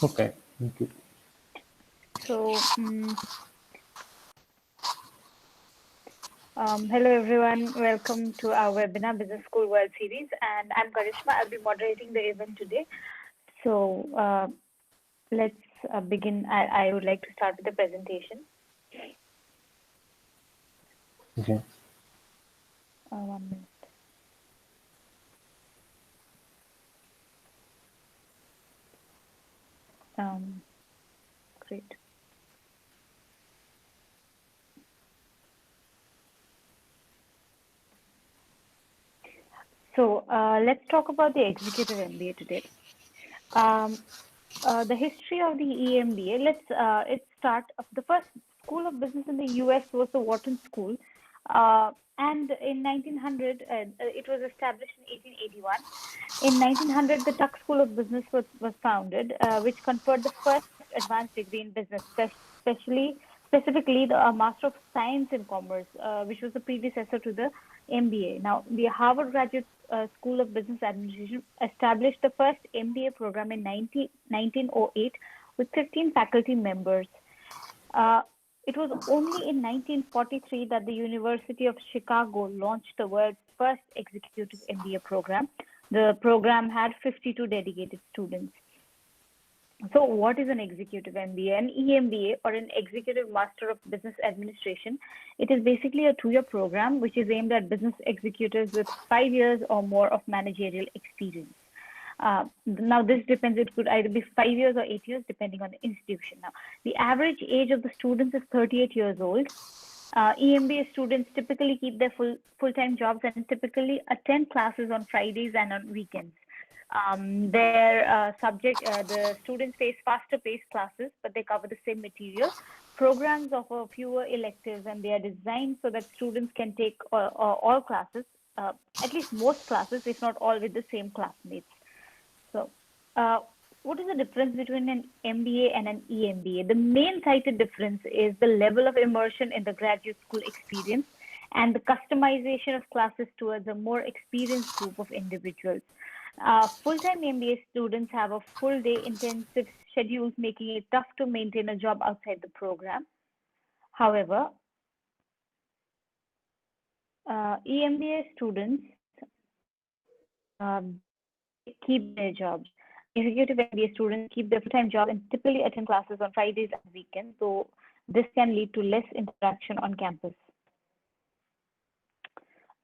Okay, thank you. So, hello everyone. Welcome to our webinar Business School World Series, and I'm Karishma. I'll be moderating the event today. So, let's begin. I would like to start with the presentation. Okay. 1 minute. Great. So, let's talk about the Executive MBA today. The history of the EMBA. Let's start. The first school of business in the US was the Wharton School, and in 1900 it was established in 1881. In 1900, the Tuck School of Business was founded, which conferred the first advanced degree in business, specifically the Master of Science in Commerce, which was the predecessor to the MBA. Now, the Harvard Graduate School of Business Administration established the first MBA program in 1908 with 15 faculty members. It was only in 1943 that the University of Chicago launched the world's first executive MBA program. The program had 52 dedicated students. So what is an executive MBA? An EMBA, or an Executive Master of Business Administration, it is basically a 2-year program which is aimed at business executives with 5 years or more of managerial experience. Now this depends, it could either be 5 years or 8 years depending on the institution. Now, the average age of the students is 38 years old. EMBA students typically keep their full-time jobs and typically attend classes on Fridays and on weekends. The students face faster-paced classes, but they cover the same material. Programs offer fewer electives, and they are designed so that students can take all classes, at least most classes, if not all, with the same classmates. So, what is the difference between an MBA and an EMBA? The main cited difference is the level of immersion in the graduate school experience and the customization of classes towards a more experienced group of individuals. Full-time MBA students have a full-day intensive schedules, making it tough to maintain a job outside the program. However, EMBA students keep their jobs. Executive MBA students keep their full-time jobs and typically attend classes on Fridays and weekends, so this can lead to less interaction on campus.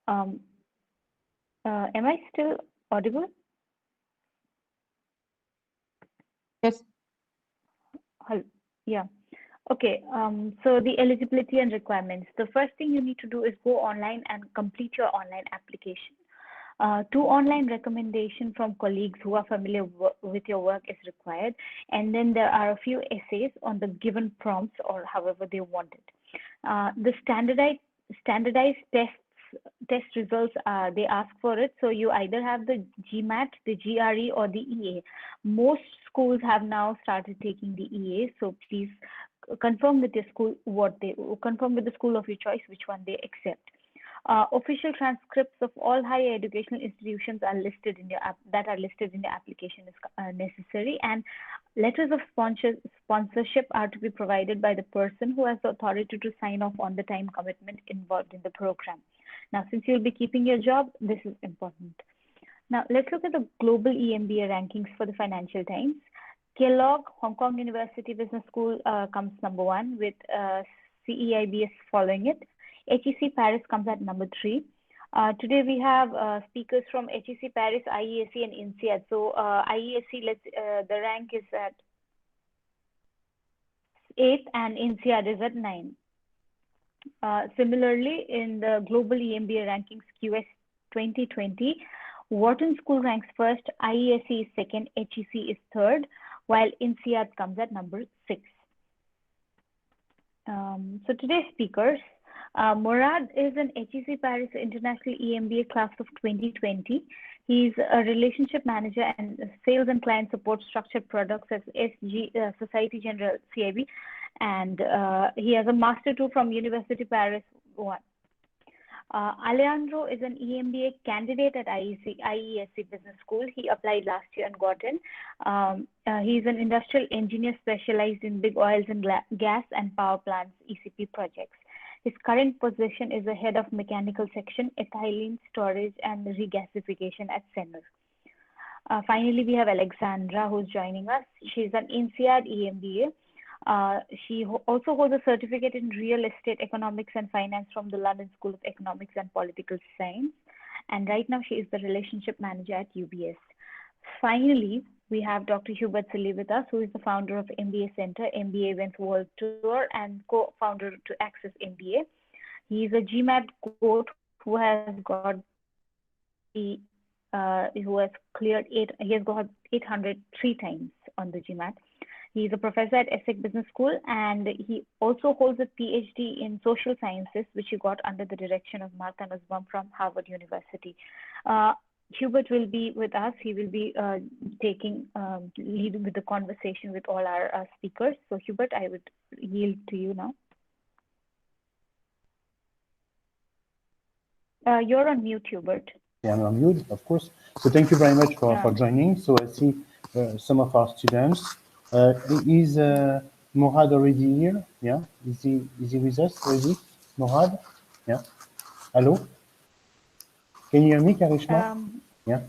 Am I still audible? Yes. Yeah. Okay. So the eligibility and requirements. The first thing you need to do is go online and complete your online application. 2 online recommendations from colleagues who are familiar with your work is required, and then there are a few essays on the given prompts or however they want it. The standardized test results, they ask for it, so you either have the GMAT, the GRE, or the EA. Most schools have now started taking the EA, so please confirm with your school confirm with the school of your choice which one they accept. Official transcripts of all higher educational institutions are listed in your application is necessary, and letters of sponsorship are to be provided by the person who has the authority to sign off on the time commitment involved in the program. Now, since you'll be keeping your job, this is important. Now, let's look at the global EMBA rankings for the Financial Times. Kellogg, Hong Kong University Business School comes number 1 with CEIBS following it. HEC Paris comes at number 3. Today we have speakers from HEC Paris, IESE, and INSEAD. So IESE, the rank is at 8th and INSEAD is at 9. Similarly, in the global EMBA rankings QS 2020, Wharton School ranks first, IESE is second, HEC is third, while INSEAD comes at number 6. So today's speakers, Murad is an HEC Paris International EMBA class of 2020. He's a relationship manager and sales and client support structured products at Society Generale CIB, and he has a Master 2 from University Paris 1. Alejandro is an EMBA candidate at IESC Business School. He applied last year and got in. He's an industrial engineer specialized in big oils and gas and power plants ECP projects. His current position is a head of mechanical section, ethylene storage and regasification at Senner. Finally, we have Alexandra, who's joining us. She's an INSEAD EMBA. She also holds a certificate in real estate economics and finance from the London School of Economics and Political Science. And right now she is the relationship manager at UBS. Finally, we have Dr. Hubert Silly with us, who is the founder of MBA Center, MBA Events World Tour, and co-founder to Access MBA. He is a GMAT GOAT who has got who has cleared he has got 803 times on the GMAT. He is a professor at Essex Business School, and he also holds a PhD in social sciences, which he got under the direction of Martha Nussbaum from Harvard University. Hubert will be with us. He will be taking lead with the conversation with all our speakers. So Hubert, I would yield to you now. You're on mute, Hubert. Yeah, I'm on mute, of course. So thank you very much for joining. So I see some of our students. Is Morad already here? Yeah, is he with us already? Morad? Yeah. Hello? Can you hear me, Karishma? Yeah.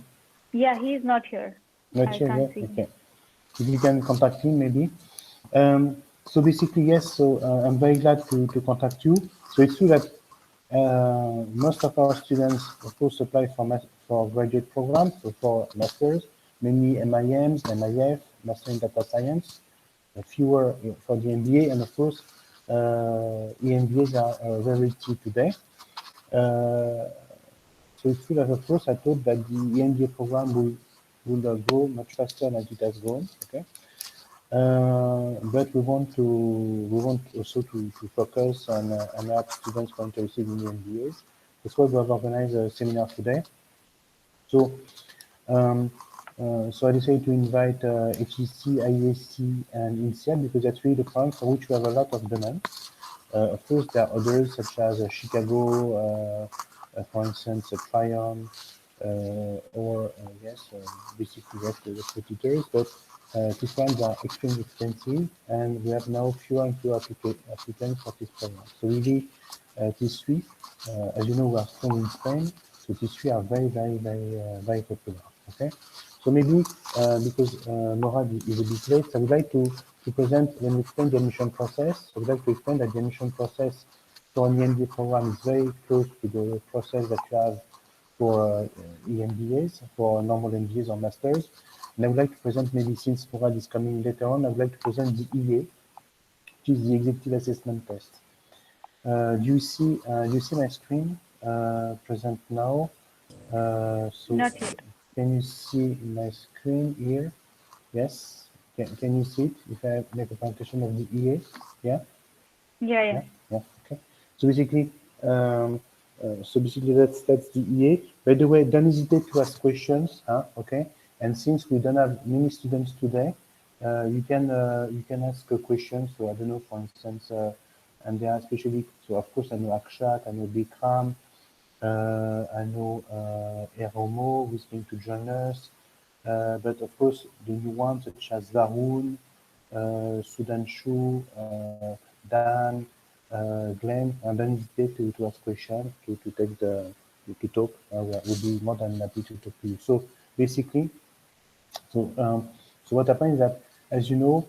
Yeah, he is not here. Not here yet? Okay. If you can contact him, maybe. So basically, yes, so I'm very glad to contact you. So it's true that most of our students, of course, apply for graduate programs, so for masters, mainly MIMs, MIF, Master in Data Science, fewer for the MBA, and of course, EMBAs are very key today. So it's true that, of course, I thought that the EMBA program will grow much faster than it has grown. Okay. But we want also to focus on help students who are interested in the MBAs. That's why we have organized a seminar today. So, so I decided to invite HEC, IESC, and INSEAD because that's really the point for which we have a lot of demand. Of course, there are others such as Chicago, for instance, Tryon, or yes, basically yes, the competitors, but these ones are extremely expensive, and we have now fewer and fewer applicants for this program. So really, these three, as you know, we are strong in Spain, so these three are very, very, very popular. Okay, so maybe because Morad is a bit late, I would like to present and explain the admission process. I would like to explain that the admission process for an EMBA program is very close to the process that you have for EMBAs, for normal MBAs or masters. And I would like to present, maybe since Morad is coming later on, I would like to present the EA, which is the Executive Assessment Test. Do you see my screen present now? So not yet. Can you see my screen here? Yes. Can you see it if I make a presentation of the EA? Yeah? Yeah. Okay. So basically, that's the EA. By the way, don't hesitate to ask questions. Okay. And since we don't have many students today, you can ask a question. So I don't know, for instance, and there are especially. So of course, I know Akshat, I know Bikram, I know Eromo, who's going to join us. But of course, the new ones such as Varun, Sudanshu, Dan, Glenn, and then hesitate to ask questions, to take to talk. We'll be more than happy to talk to you. So basically, so what happened is that, as you know,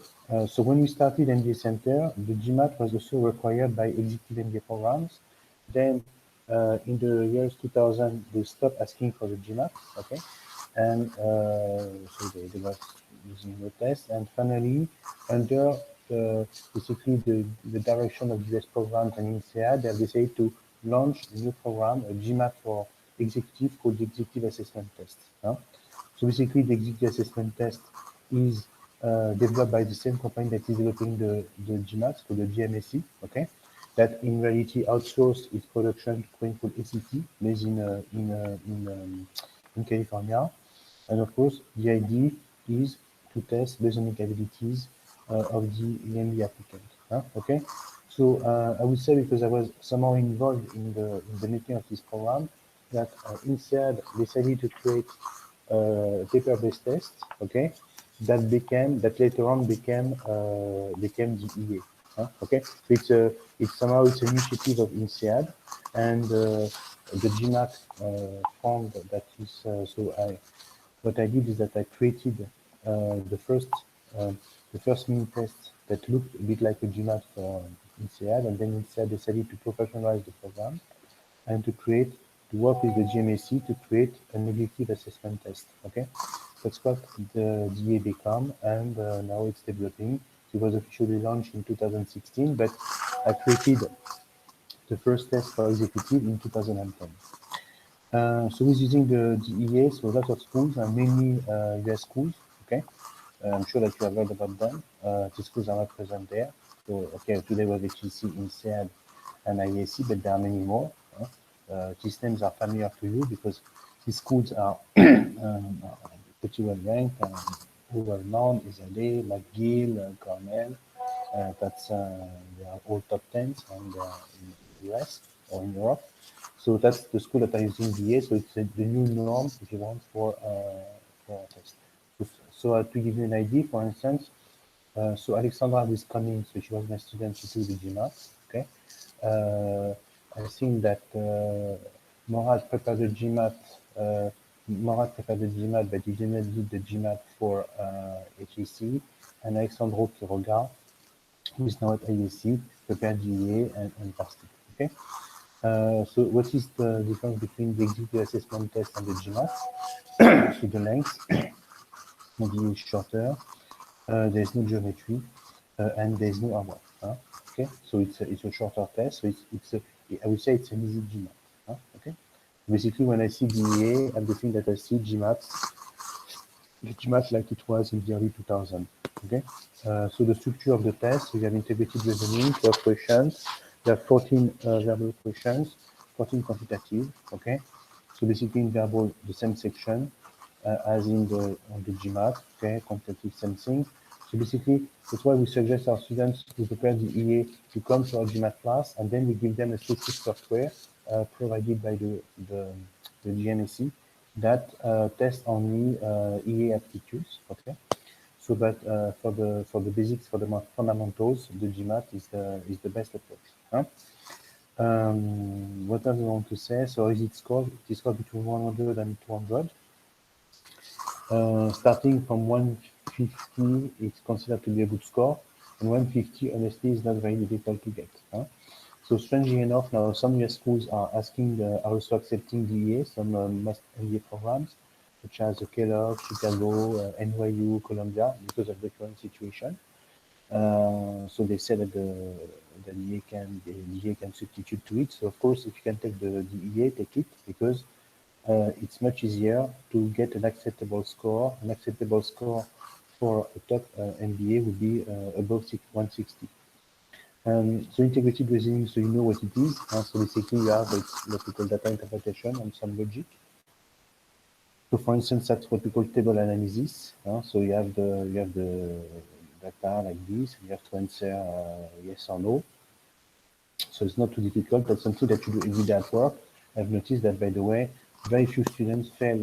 so when we started MBA Center, the GMAT was also required by Executive MBA programs. Then in the years 2000, they stopped asking for the GMAT, okay? And so they were using the test. And finally, under basically the direction of US programs and INSEAD, they have decided to launch a new program, a GMAT for executive, called the Executive Assessment Test. So basically, the Executive Assessment Test is developed by the same company that is developing the GMAT, called the GMSC, okay? That in reality outsourced its production to a company called ACT, based in California. And of course, the idea is to test based on the capabilities of the EMBA applicant. Okay, so I would say, because I was somehow involved in the making of this program, that INSEAD decided to create a paper-based test, okay, that later on became the EA. Okay, so it's somehow it's an initiative of INSEAD, and the GMAT fund that is what I did is that I created the first mini test that looked a bit like a GMAT for INSEAD, and then INSEAD decided to professionalize the program and to work with the GMAC to create an objective assessment test. Okay, that's what the DA become, and now it's developing. It was officially launched in 2016, but I created the first test for executive in 2010. So we're using the DEA, so lots of schools, and mainly US schools, okay? I'm sure that you have heard about them. The schools are not present there. So, okay, today was HEC, INSEAD, and IAC, but there are many more. These names are familiar to you because these schools are pretty well ranked, who well known, Isale, McGill, Cornell. They are all top 10s and in the US or in Europe. So that's the school that are using DA. So it's the new norm, if you want, for a test. So to give you an idea, for instance, so Alexandra was coming, so she was my student to do the GMAT. Okay, I think that Morad prepared the GMAT. But he didn't do the GMAT for HEC, and Alexandro Quiroga, who is now at IAC, prepared GEA and passed it. Okay. So what is the difference between the executive assessment test and the GMAT? So the length, maybe is shorter. There's no geometry, and there's no artwork. Okay, so it's a shorter test. So I would say it's an easy GMAT. Okay, basically when I see DEA, I'm the thing that I see the GMAT like it was in the early 2000. Okay, so the structure of the test, we have integrated reasoning, 12 questions. There are 14 verbal questions, 14 quantitative. Okay, so basically in verbal, the same section as in the GMAT. Okay, quantitative, same thing. So basically, that's why we suggest our students to prepare the EA to come to our GMAT class, and then we give them a specific software provided by the GMAC that test only EA aptitudes. Okay, so that for the basics, for the fundamentals, the GMAT is the best approach. What else I want to say? So is it scored? It is scored between 100 and 200. Starting from 150, it's considered to be a good score, and 150, honestly, is not very difficult to get. So strangely enough, now some US schools are are also accepting DEA, some must MBA programs, such as Kellogg, Chicago, NYU, Columbia, because of the current situation. So they said that the DEA can substitute to it. So of course, if you can take the DEA, take it, because it's much easier to get an acceptable score. An acceptable score for a top MBA would be above 160. So integrated reasoning, so you know what it is. So basically, you have what we call data interpretation and some logic. So for instance, that's what we call table analysis. So you have the data like this. You have to answer yes or no. So it's not too difficult. That's something that you do every day at work. I've noticed that, by the way, very few students fail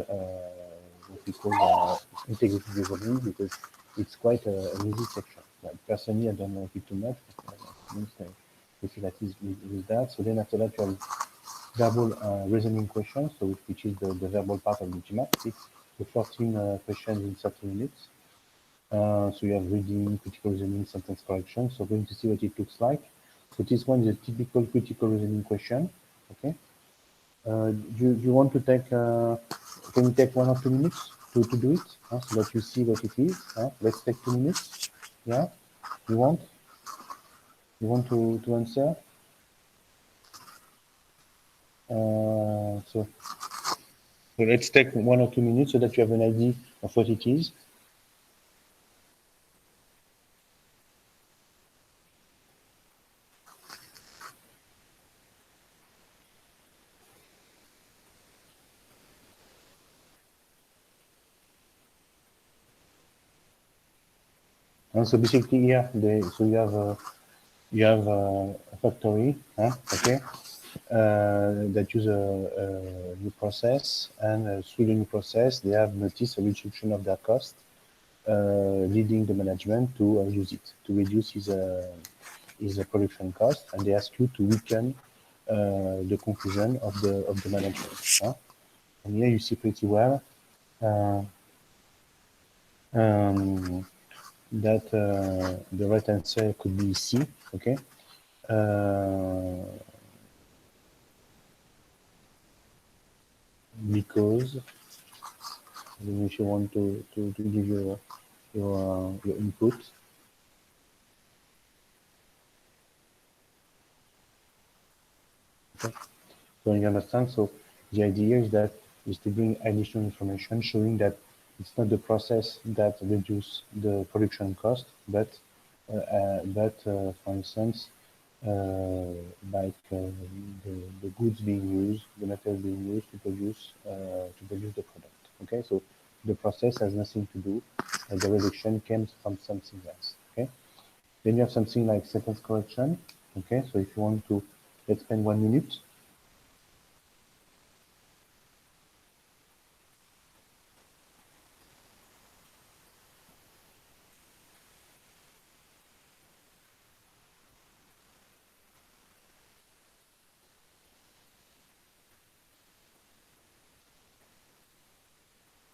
what we call integrated reasoning, because it's quite an easy section. Like, personally, I don't like it too much. I feel at ease with that. So then after that, you have verbal reasoning questions, so which is the verbal part of the GMAT. It's the 14 questions in 30 minutes. So you have reading, critical reasoning, sentence correction. So we're going to see what it looks like. So this one is a typical critical reasoning question. Okay. Do you want to take? Can you take 1 or 2 minutes to do it, so that you see what it is? Let's take 2 minutes. Yeah. You want? You want to answer? So let's take 1 or 2 minutes so that you have an idea of what it is. And so basically here, so you have you have a factory, okay, that use a new process, and through the new process, they have noticed a reduction of their cost, leading the management to use it, to reduce his production cost, and they ask you to weaken the conclusion of the management. And here you see pretty well that the right answer could be C, okay? Because I don't know if you want to give your input. Okay. So you understand? So the idea is to bring additional information showing that it's not the process that reduces the production cost, but for instance, like the goods being used, the material being used to produce the product. Okay, so the process has nothing to do. The reduction comes from something else. Okay, then you have something like sentence correction. Okay, so if you want to, let's spend 1 minute.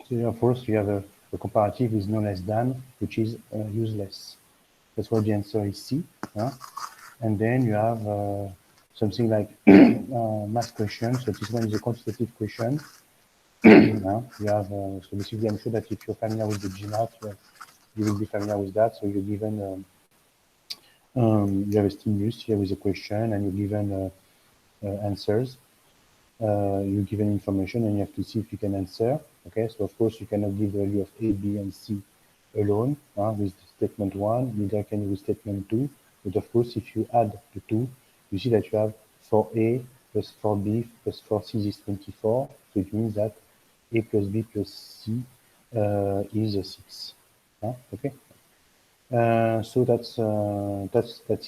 So of course, you have a comparative is no less than, which is useless. That's why the answer is C. And then you have something like math question. So this one is a quantitative question. You have so basically, I'm sure that if you're familiar with the GMAT, you will be familiar with that. So you're given you have a stimulus here with a question, and you're given answers. You're given information, and you have to see if you can answer. Okay, so of course you cannot give the value of A, B, and C alone with statement 1, neither can you with statement 2. But of course, if you add the 2, you see that you have 4A plus 4B plus 4C is 24. So it means that A plus B plus C is 6. Okay. So that's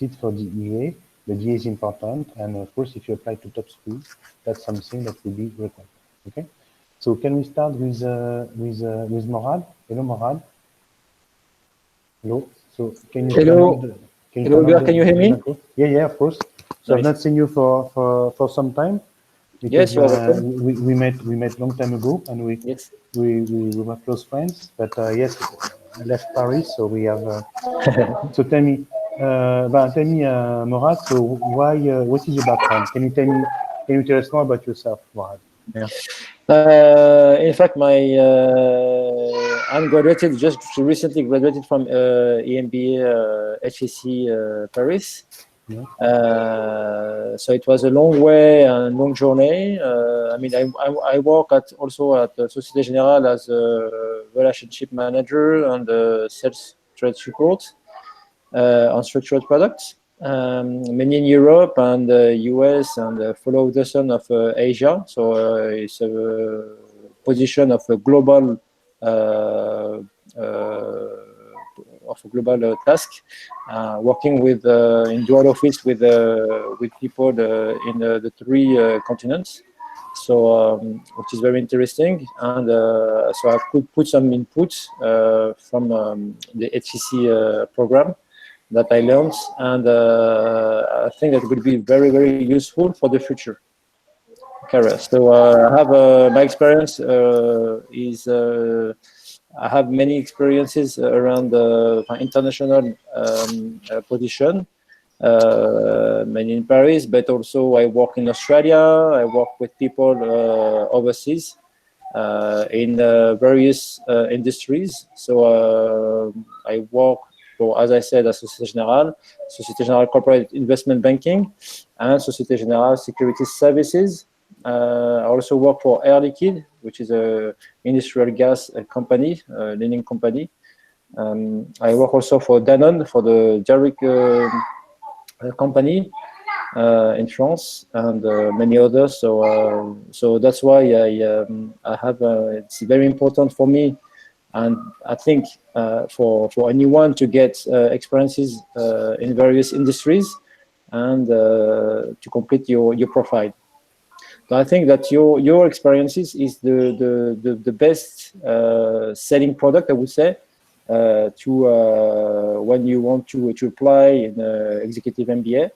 it for the EA. The DA is important, and of course, if you apply to top schools, that's something that will be required. Okay. So can we start with Morad? Hello, Morad. Hello. So can you Hello. Can you hear me? Yeah, of course. So nice. I've not seen you for some time. Because, yes, we met long time ago, and we were close friends. But yes, I left Paris, so we have. So tell me, Morad. So why? What is your background? Can you tell us more about yourself, Morad? Yeah. In fact, I'm just recently graduated from EMBA HEC Paris. Yeah. So it was a long way and long journey. I mean, I work also at Société Générale as a relationship manager and sales trade support on structured products. Many in Europe and US, and follow dozen of Asia. So it's a position of a global task, working with in dual office with people in the 3 continents. So which is very interesting, and so I could put some input from the HEC program that I learned, and I think that would be very, very useful for the future career. So I have my experience is I have many experiences around international position, many in Paris, but also I work in Australia. I work with people overseas in various industries. So I work, as I said, at Société Générale Corporate Investment Banking, and Société Générale Securities Services. I also work for Air Liquide, which is a industrial gas company, leading company. I work also for Danone, for the dairy company in France, and many others. So so that's why I have. It's very important for me And I think for anyone to get experiences in various industries and to complete your profile. So I think that your experiences is the best selling product, I would say, to when you want to apply in Executive MBA.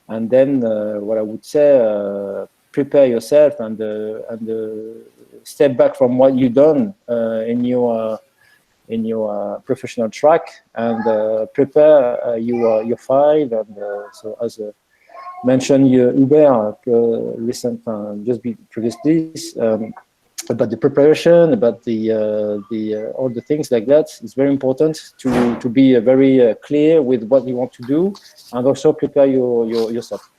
And then what I would say, prepare yourself and step back from what you've done in your professional track and prepare your file. And so as mentioned Hubert previously about the preparation, about the all the things like that. It's very important to be very clear with what you want to do and also prepare yourself.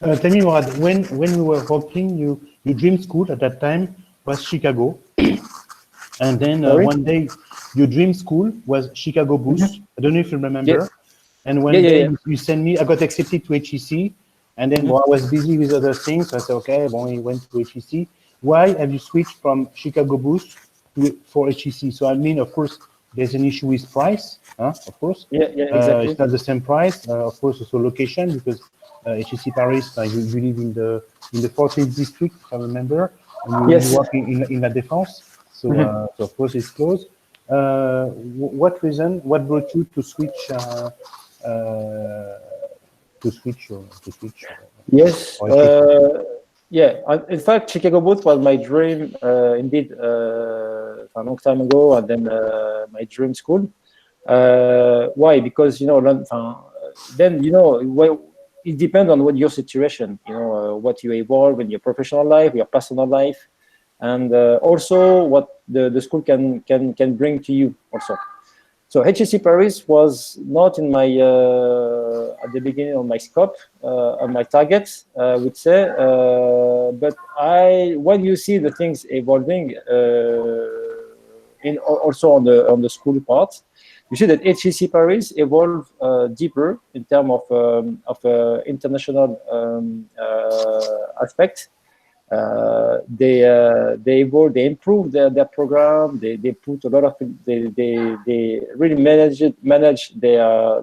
Tell me, Morad, when we were working, your dream school at that time was Chicago, and then one day your dream school was Chicago Boost. I don't know if you remember. Yes. And one day you sent me, I got accepted to HEC, and then I was busy with other things. So I said, okay, well, we went to HEC. Why have you switched from Chicago Boost for HEC? So I mean, of course, there's an issue with price, of course. Yeah, exactly. It's not the same price. Of course, also location, because HEC Paris, you live in the 14th district, if I remember, and you work in La Défense. So, so of course, it's close. What reason? What brought you to switch? Yes. Yeah. In fact, Chicago Booth was my dream, indeed, a long time ago, and then my dream school. Why? Because then it depends on what your situation. What you evolve in your professional life, your personal life, and also what the school can bring to you also. So HEC Paris was not in my at the beginning of my scope, on my targets, I would say. But when you see the things evolving, also on the school part, you see that HEC Paris evolved deeper in terms of international aspect. They evolved, they improved their program. They put a lot of they really manage their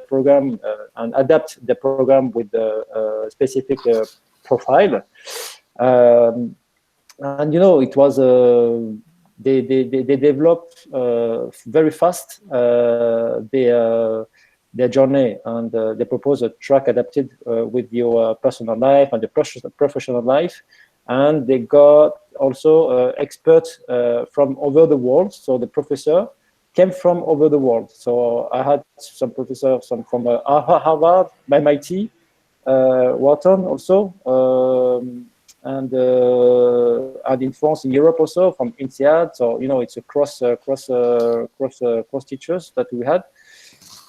program and adapt the program with the specific profile. And it was they developed very fast their journey, and they propose a track adapted with your personal life and the professional life. And they got also experts from over the world. So the professor came from over the world. So I had some professors from Harvard, MIT, Wharton also, and in France, in Europe also, from INSEAD. So it's a cross teachers that we had.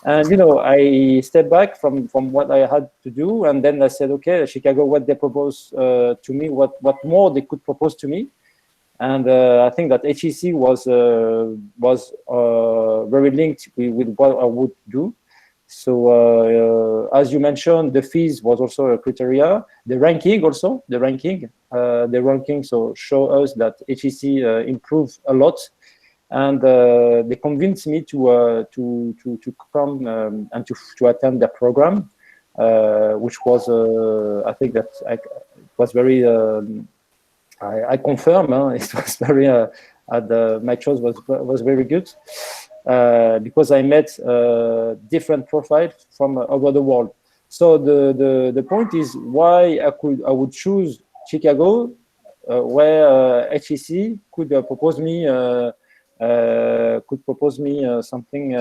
And I stepped back from what I had to do, and then I said, okay, Chicago, what they propose to me, what more they could propose to me, and I think that HEC was very linked with what I would do. So as you mentioned, the fees was also a criteria. The ranking, so show us that HEC improved a lot. And they convinced me to come and to attend the program, which was I think that it was very. I confirm it was very. My choice was very good because I met different profiles from over the world. So the point is why I would choose Chicago, where HEC could propose me. Something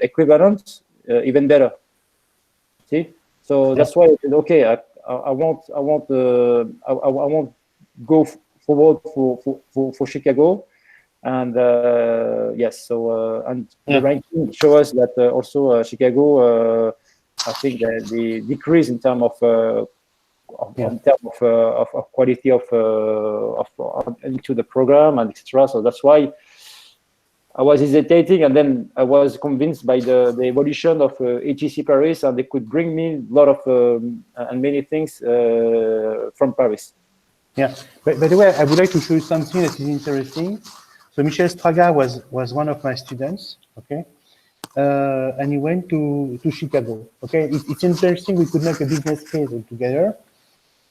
equivalent, even better. See, so that's why I said, okay, I won't go forward for Chicago, and yes. So and the ranking shows us that also Chicago. I think the decrease in terms of quality of into the program and etc. So that's why I was hesitating, and then I was convinced by the evolution of HEC Paris, and they could bring me a lot of and many things from Paris. Yeah. By the way, I would like to show you something that is interesting. So Michel Straga was one of my students, okay? And he went to Chicago, okay? It's interesting, we could make a business case together.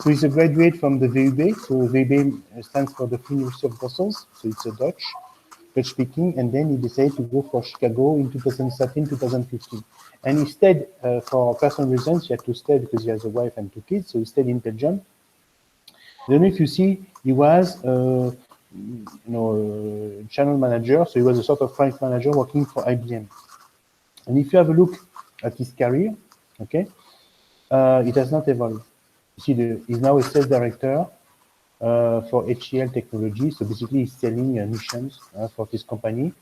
So he's a graduate from the VUB, so VUB stands for the Free University of Brussels, so it's a Dutch speaking, and then he decided to go for Chicago in 2013, 2015. And he stayed for personal reasons, he had to stay because he has a wife and 2 kids, so he stayed in Belgium. I don't know if you see, he was channel manager, so he was a sort of product manager working for IBM. And if you have a look at his career, okay, it has not evolved. You see, he's now a sales director for HCL Technology. So basically, he's selling missions for this company,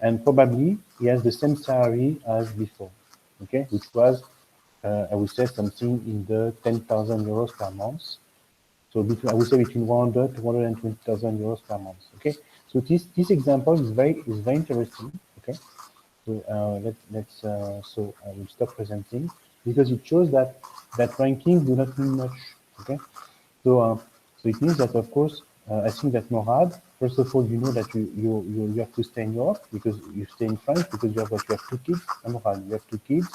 and probably he has the same salary as before, okay, which was, I would say, something in the 10,000 euros per month. So I would say between 100 to 120,000 euros per month. Okay, so this example is very interesting. Okay, so so I will stop presenting because it shows that ranking do not mean much. Okay, so so it means that, of course, I think that Morad, first of all, you know that you have to stay in Europe because you stay in France because you have 2 kids. Morad, you have 2 kids.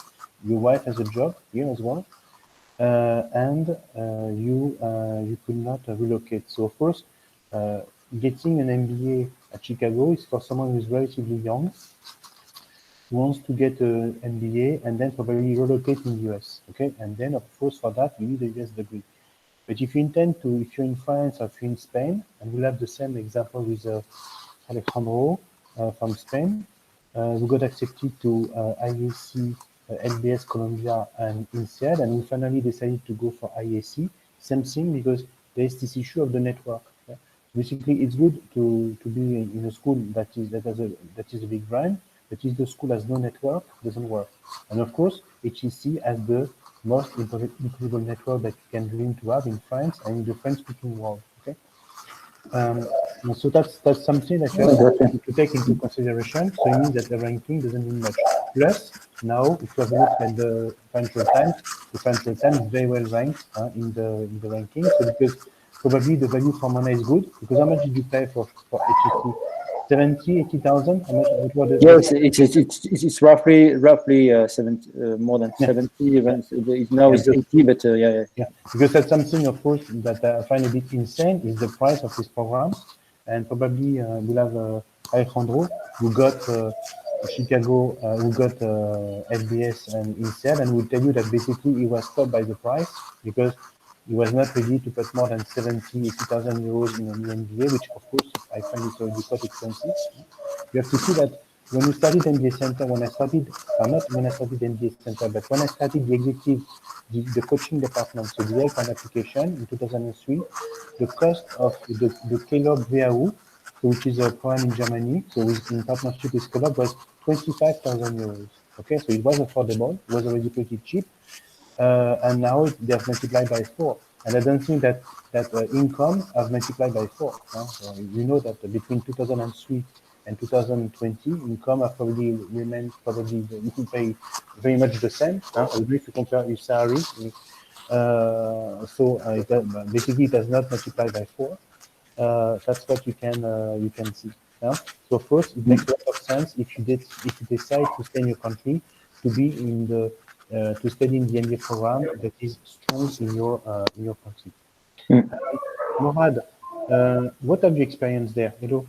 Your wife has a job here as well. And you could not relocate. So of course, getting an MBA at Chicago is for someone who is relatively young, who wants to get an MBA and then probably relocate in the US. Okay, and then of course for that you need a US degree. But if you intend to, if you're in France or if you're in Spain, and we'll have the same example with Alejandro from Spain, who got accepted to IAC, LBS Colombia, and INSEAD, and we finally decided to go for IAC. Same thing, because there's this issue of the network. Yeah? Basically, it's good to be in a school that is a big brand, but if the school has no network, it doesn't work. And of course, HEC has the most incredible network that you can dream to have in France and in the French-speaking world. Okay. So that's something that you have to take into consideration. So it means that the ranking doesn't mean much. Plus, now if you have a look at the Financial Times is very well ranked in the ranking. So because probably the value for money is good. Because how much did you pay for HEC? 70, 80,000? How much? Yes, it's roughly 70, more than 70. Even now it's 80, but yeah. Because that's something, of course, that I find a bit insane is the price of this program, and probably we'll have Alejandro who got Chicago, who got LBS and INSEAD, and will tell you that basically he was stopped by the price because he was not ready to put more than 70, 80,000 euros in an MBA, which of course I find is already quite expensive. You have to see that when we started MBA Center, not when I started MBA Center, but when I started the executive, the coaching department, so the help and application in 2003, the cost of the Kellogg VAU, which is a program in Germany, so in partnership with Kellogg, was 25,000 euros. Okay, so it was affordable, it was already pretty cheap. And now they have multiplied by 4. And I don't think that income have multiplied by 4. So you know that between 2003 and 2020, income have probably remained very much the same. If you compare your salary, basically it does not multiply by 4. That's what you can see. So of course, it makes a lot of sense if you decide to stay in your country to be in the to study in the MBA program that is strong in your country. Morad, what have you experienced there? Hello.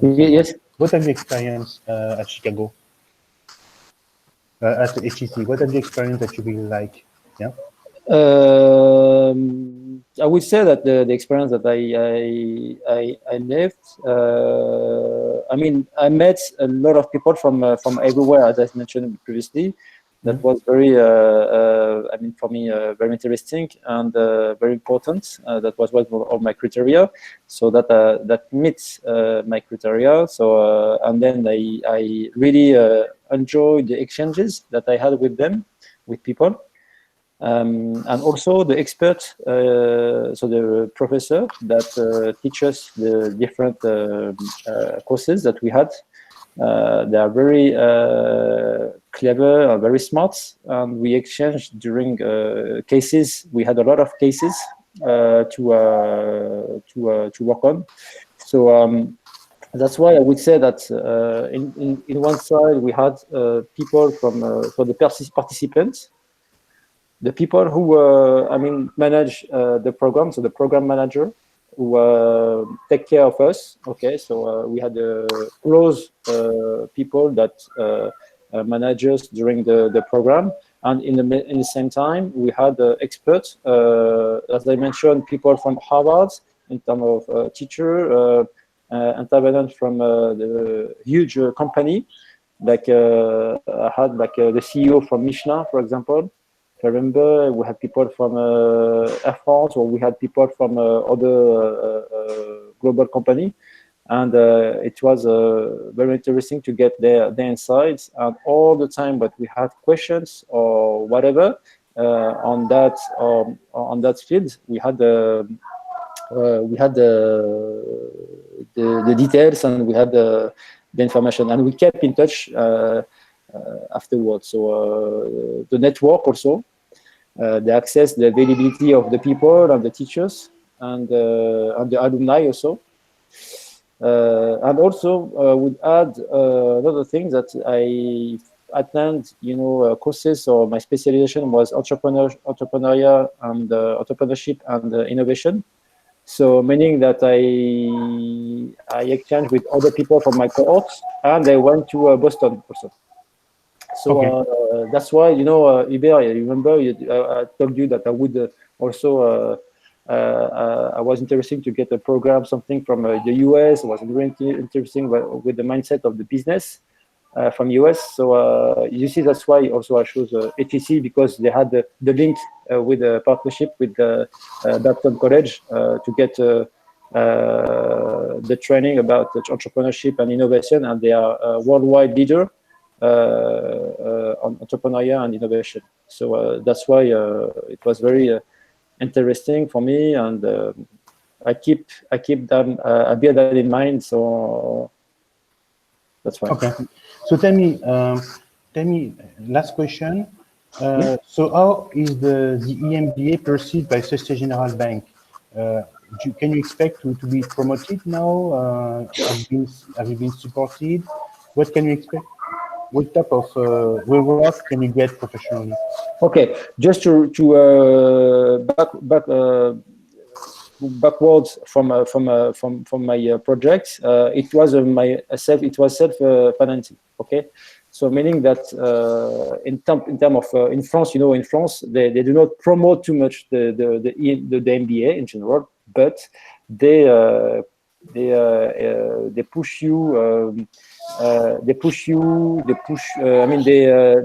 Yes. What have you experienced at Chicago? At HEC, what have you experienced that you really like? Yeah. I would say that the experience that I left. I mean, I met a lot of people from everywhere, as I mentioned previously. That was very, I mean, for me, very interesting and very important. That was one of my criteria. So that meets my criteria. So and then I really enjoyed the exchanges that I had with them, with people. And also the expert, so the professor that teach us the different courses that we had. They are very clever, very smart, and we exchanged during cases. We had a lot of cases to work on. So That's why I would say that in one side we had people from for the participants, the people who manage the program, so the program manager who take care of us. Okay, so we had close people that manage us during the program, and in the same time we had experts, as I mentioned, people from Harvard in terms of teacher. Intervenant from the huge company, like I had like the CEO from Michelin, for example. If I remember, we had people from Air France, or we had people from other global company, and it was very interesting to get their insights. And all the time, but we had questions or whatever on that field, we had the details, and we had the information, and we kept in touch afterwards. So the network also, the access, the availability of the people and the teachers, and the alumni also. And also would add another thing that I attend, courses, or my specialization was entrepreneurship and innovation. So meaning that I exchanged with other people from my cohorts, and I went to Boston also. So okay. That's why, Hubert, you remember I told you that I would also, I was interested to get a program, something from the US. It was very interesting with the mindset of the business from US. So you see, that's why also I chose HEC, because they had the link with a partnership with Dartmouth College to get the training about entrepreneurship and innovation, and they are a worldwide leader on entrepreneurship and innovation. So that's why it was very interesting for me, and I keep them, I bear that in mind. So that's why. Okay. So tell me, last question. So how is the EMBA perceived by Société Générale Bank? Can you expect to be promoted now? Have you been supported? What can you expect? What type of reward can you get professionally? Okay, just to backwards from my project, it was self-financing. Okay, so meaning that in terms of in France, in France they do not promote too much the MBA in general, but they push you. They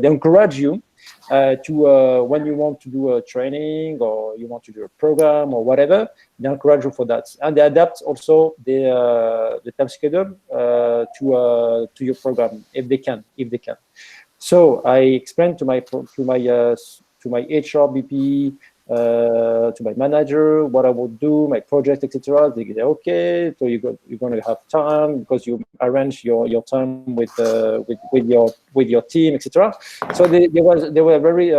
encourage you to when you want to do a training, or you want to do a program or whatever, they encourage you for that, and they adapt also the time schedule to your program if they can. So I explained to my HR BP, to my manager what I would do, my project, etc. They say, okay, so you're going to have time because you arrange your time with your team, etc. So they were very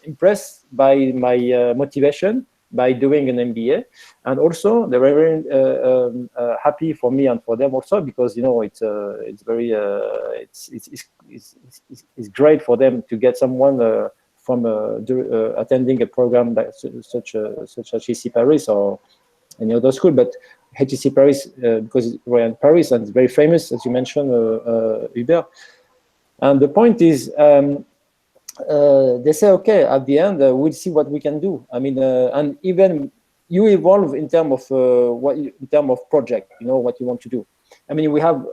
impressed by my motivation by doing an MBA, and also they were very happy for me and for them also, because it's very it's great for them to get someone from attending a program like such as HEC Paris or any other school, but HEC Paris because we're in Paris and it's very famous, as you mentioned, Hubert. And the point is, they say, okay, at the end we'll see what we can do. And even you evolve in terms of project, what you want to do. We have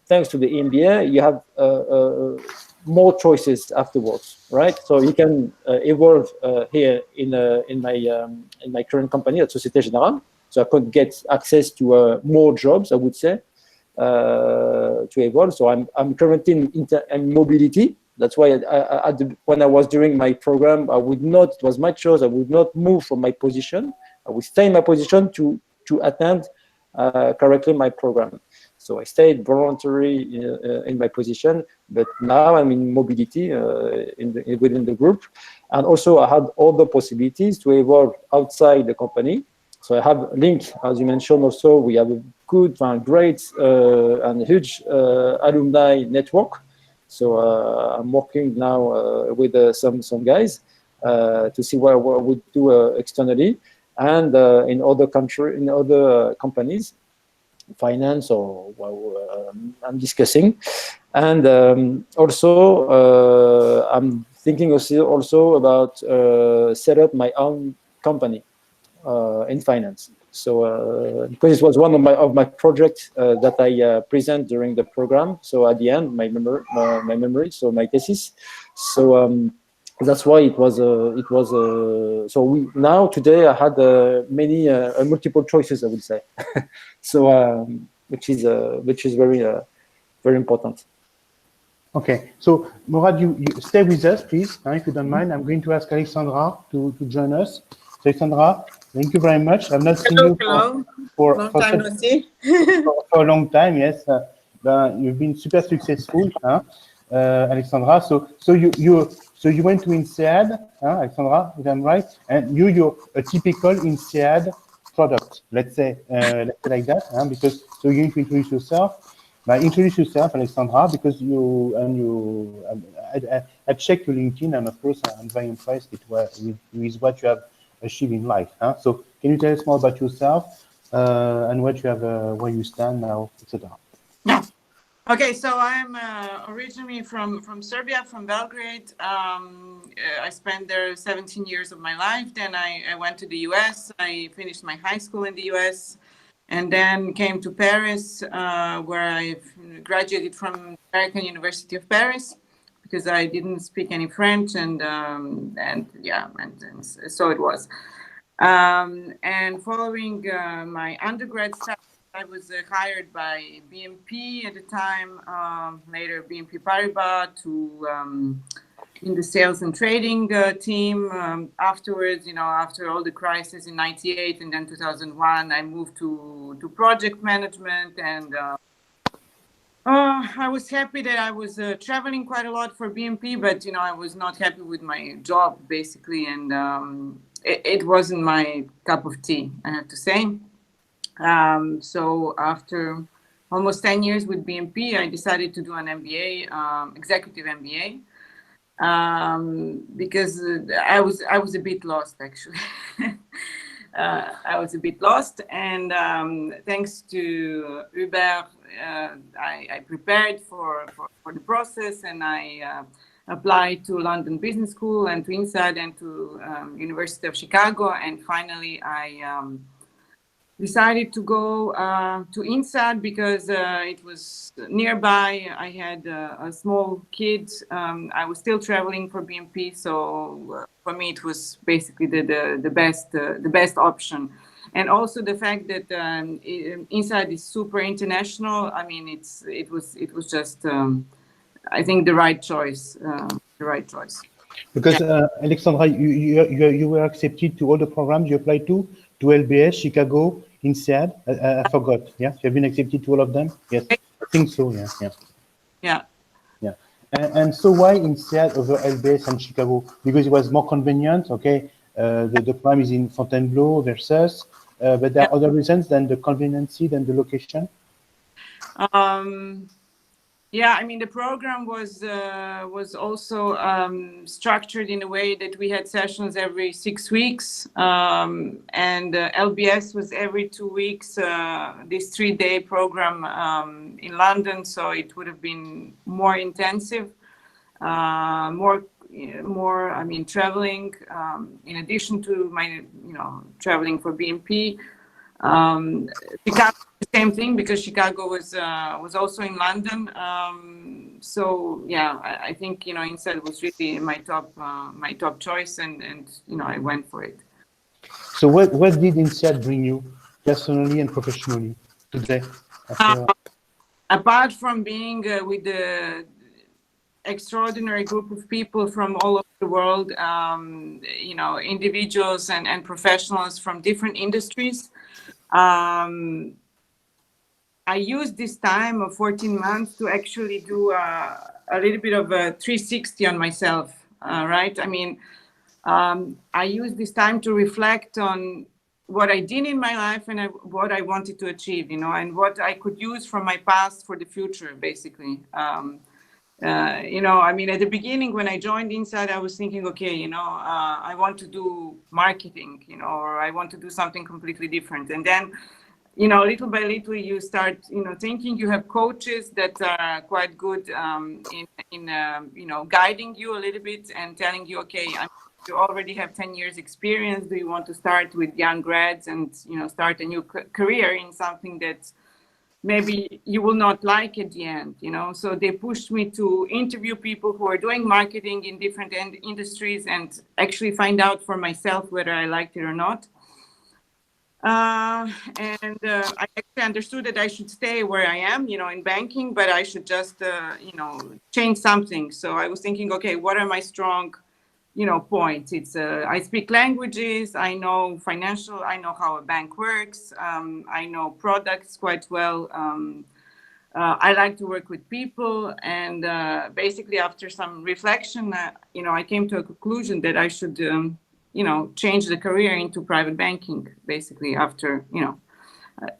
thanks to the EMBA, you have more choices afterwards, right? So you can evolve here in my current company at Société Générale. So I could get access to more jobs, I would say, to evolve. So I'm currently in mobility. That's why when I was doing my program, it was my choice, I would not move from my position. I would stay in my position to attend correctly my program. So I stayed voluntary in my position, but now I'm in mobility within the group. And also I had other possibilities to evolve outside the company. So I have linked, as you mentioned also, we have a good, great and huge alumni network. So I'm working now with some guys to see what we do externally, and in other companies, finance or I'm discussing. And also I'm thinking also about set up my own company in finance. So because it was one of my projects that I present during the program. So at the end, my memory, so my thesis. So that's why it was. So now today I had many multiple choices, I would say. So which is very very important. Okay, so Morad, you stay with us, please, if you don't mind. I'm going to ask Alexandra to join us. So Alexandra, thank you very much. I've not seen you for a long time, yes. You've been super successful, Alexandra. So you went to INSEAD, Alexandra, if I'm right, and you're a typical INSEAD product, let's say like that, because so you need to introduce yourself. Introduce yourself, Alexandra, because I checked your LinkedIn, and of course I'm very impressed with what you have achieved in life. So can you tell us more about yourself and what you have, where you stand now, etc. Yeah. Okay, so I'm originally from Serbia, from Belgrade. I spent there 17 years of my life. Then I went to the US. I finished my high school in the US. And then came to Paris, where I graduated from American University of Paris, because I didn't speak any French, and so it was. And following my undergrad studies, I was hired by BNP at the time, later BNP Paribas, to in the sales and trading team. Afterwards, after all the crisis in '98 and then 2001, I moved to project management, and I was happy that I was traveling quite a lot for BNP, but I was not happy with my job basically, and it wasn't my cup of tea, I have to say. So after almost 10 years with BNP, I decided to do an MBA, Executive MBA. Because I was a bit lost, actually. I was a bit lost, and thanks to Hubert, I prepared for the process, and I applied to London Business School and to INSEAD and to University of Chicago, and finally I decided to go to INSEAD because it was nearby. I had a small kid. I was still traveling for BNP, so for me it was basically the best option. And also the fact that INSEAD is super international. I mean, it was just I think the right choice. Because Alexandra, you were accepted to all the programs you applied to LBS, Chicago, INSEAD. I forgot. Yeah, you have been accepted to all of them. Yes, I think so. Yeah. And so why INSEAD over LBS and Chicago? Because it was more convenient. Okay, the program is in Fontainebleau versus, but there are other reasons than the conveniency, than the location. Yeah, I mean, the program was also structured in a way that we had sessions every 6 weeks, and LBS was every 2 weeks. This 3-day program in London, so it would have been more intensive, more. I mean, traveling in addition to my traveling for BNP. Chicago, the same thing, because Chicago was also in London. So yeah, I think INSEAD was really my top choice, and I went for it. So what did INSEAD bring you personally and professionally today? Apart from being with the extraordinary group of people from all over the world, individuals and professionals from different industries. I used this time of 14 months to actually do a little bit of a 360 on myself, right? I mean, I used this time to reflect on what I did in my life and what I wanted to achieve, you know, and what I could use from my past for the future, basically. You know, I mean, at the beginning when I joined Inside, I was thinking, okay, you know, I want to do marketing, you know, or I want to do something completely different. And then, you know, little by little, you start, you know, thinking you have coaches that are quite good in you know, guiding you a little bit and telling you, okay, you already have 10 years experience. Do you want to start with young grads and, you know, start a new career in something that maybe you will not like at the end, you know? So they pushed me to interview people who are doing marketing in different industries and actually find out for myself whether I liked it or not. I actually understood that I should stay where I am, you know, in banking, but I should just, you know, change something. So I was thinking, okay, what are my strong, you know, points? It's I speak languages, I know financial, I know how a bank works, I know products quite well. I like to work with people, and basically after some reflection, you know, I came to a conclusion that I should, you know, change the career into private banking, basically after, you know,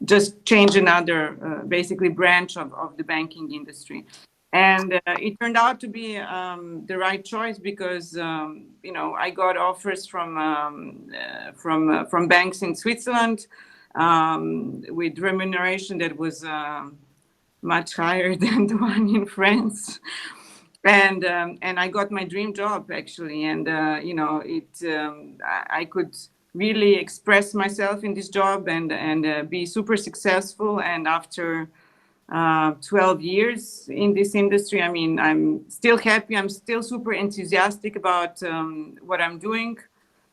just change another basically branch of the banking industry. And it turned out to be the right choice because, you know, I got offers from banks in Switzerland with remuneration that was much higher than the one in France. And I got my dream job actually, and you know, I could really express myself in this job and be super successful. And after 12 years in this industry, I mean, I'm still happy. I'm still super enthusiastic about what I'm doing,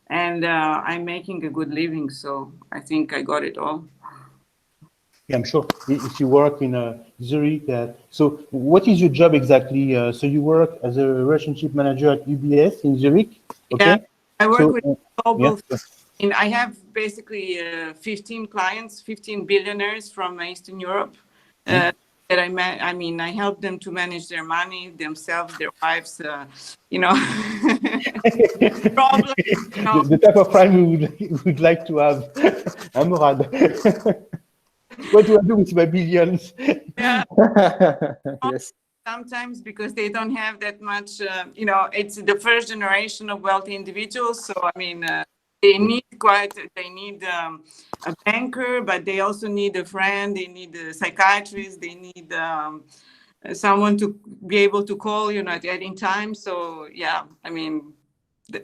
and I'm making a good living. So I think I got it all. Yeah, I'm sure. If you work in Zurich, so what is your job exactly? So you work as a relationship manager at UBS in Zurich, okay? Yeah, I work with global. Yeah. And I have basically 15 clients, 15 billionaires from Eastern Europe that I mean, I help them to manage their money, themselves, their wives, you know, problems. You know. The type of crime we would like to have. I'm Murad. What do I do with my billions? Yeah. Yes. Sometimes because they don't have that much, you know, it's the first generation of wealthy individuals. So, I mean, they need a banker, but they also need a friend. They need a psychiatrist. They need someone to be able to call, you know, at any time. So, yeah, I mean,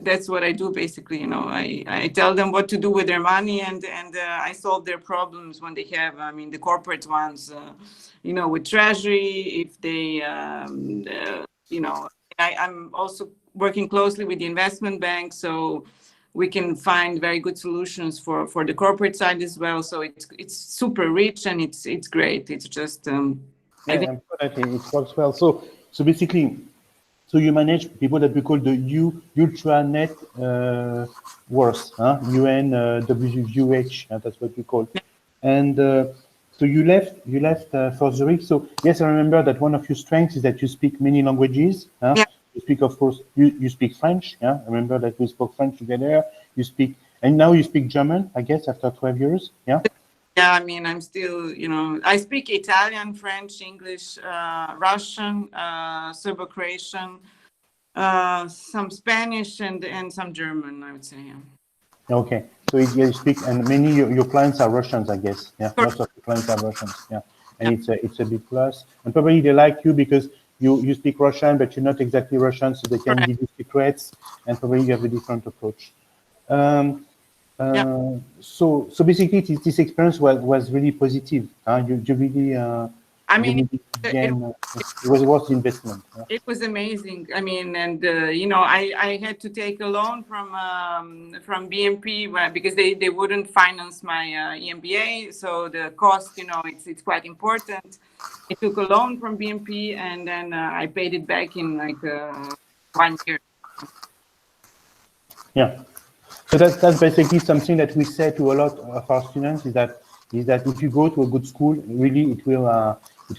that's what I do basically. You know, I tell them what to do with their money, and I solve their problems when they have, I mean, the corporate ones, you know, with treasury, if they, you know, I'm also working closely with the investment bank, so we can find very good solutions for the corporate side as well. So it's super rich and it's great. It's just I think it works well. So basically, so you manage people that we call the ultra net worth, UNWH, that's what we call. And so you left for Zurich. So yes, I remember that one of your strengths is that you speak many languages. Yeah. You speak, of course, you speak French. Yeah, I remember that we spoke French together. You speak, and now you speak German, I guess, after 12 years. Yeah. Yeah, I mean, I'm still, you know, I speak Italian, French, English, Russian, Serbo-Croatian, some Spanish, and some German, I would say. Yeah. Okay, so you speak, and many your clients are Russians, I guess. Yeah, Sure. lots of your clients are Russians. Yeah, and it's a big plus. And probably they like you because you speak Russian, but you're not exactly Russian, so they can Correct. give you secrets, and probably you have a different approach. So basically, this experience was really positive. You really. I mean, it was worth the investment. Yeah? It was amazing. I mean, and you know, I had to take a loan from BNP because they wouldn't finance my EMBA. So the cost, you know, it's quite important. I took a loan from BNP, and then I paid it back in like 1 year. Yeah. So that's basically something that we say to a lot of our students is that if you go to a good school, really it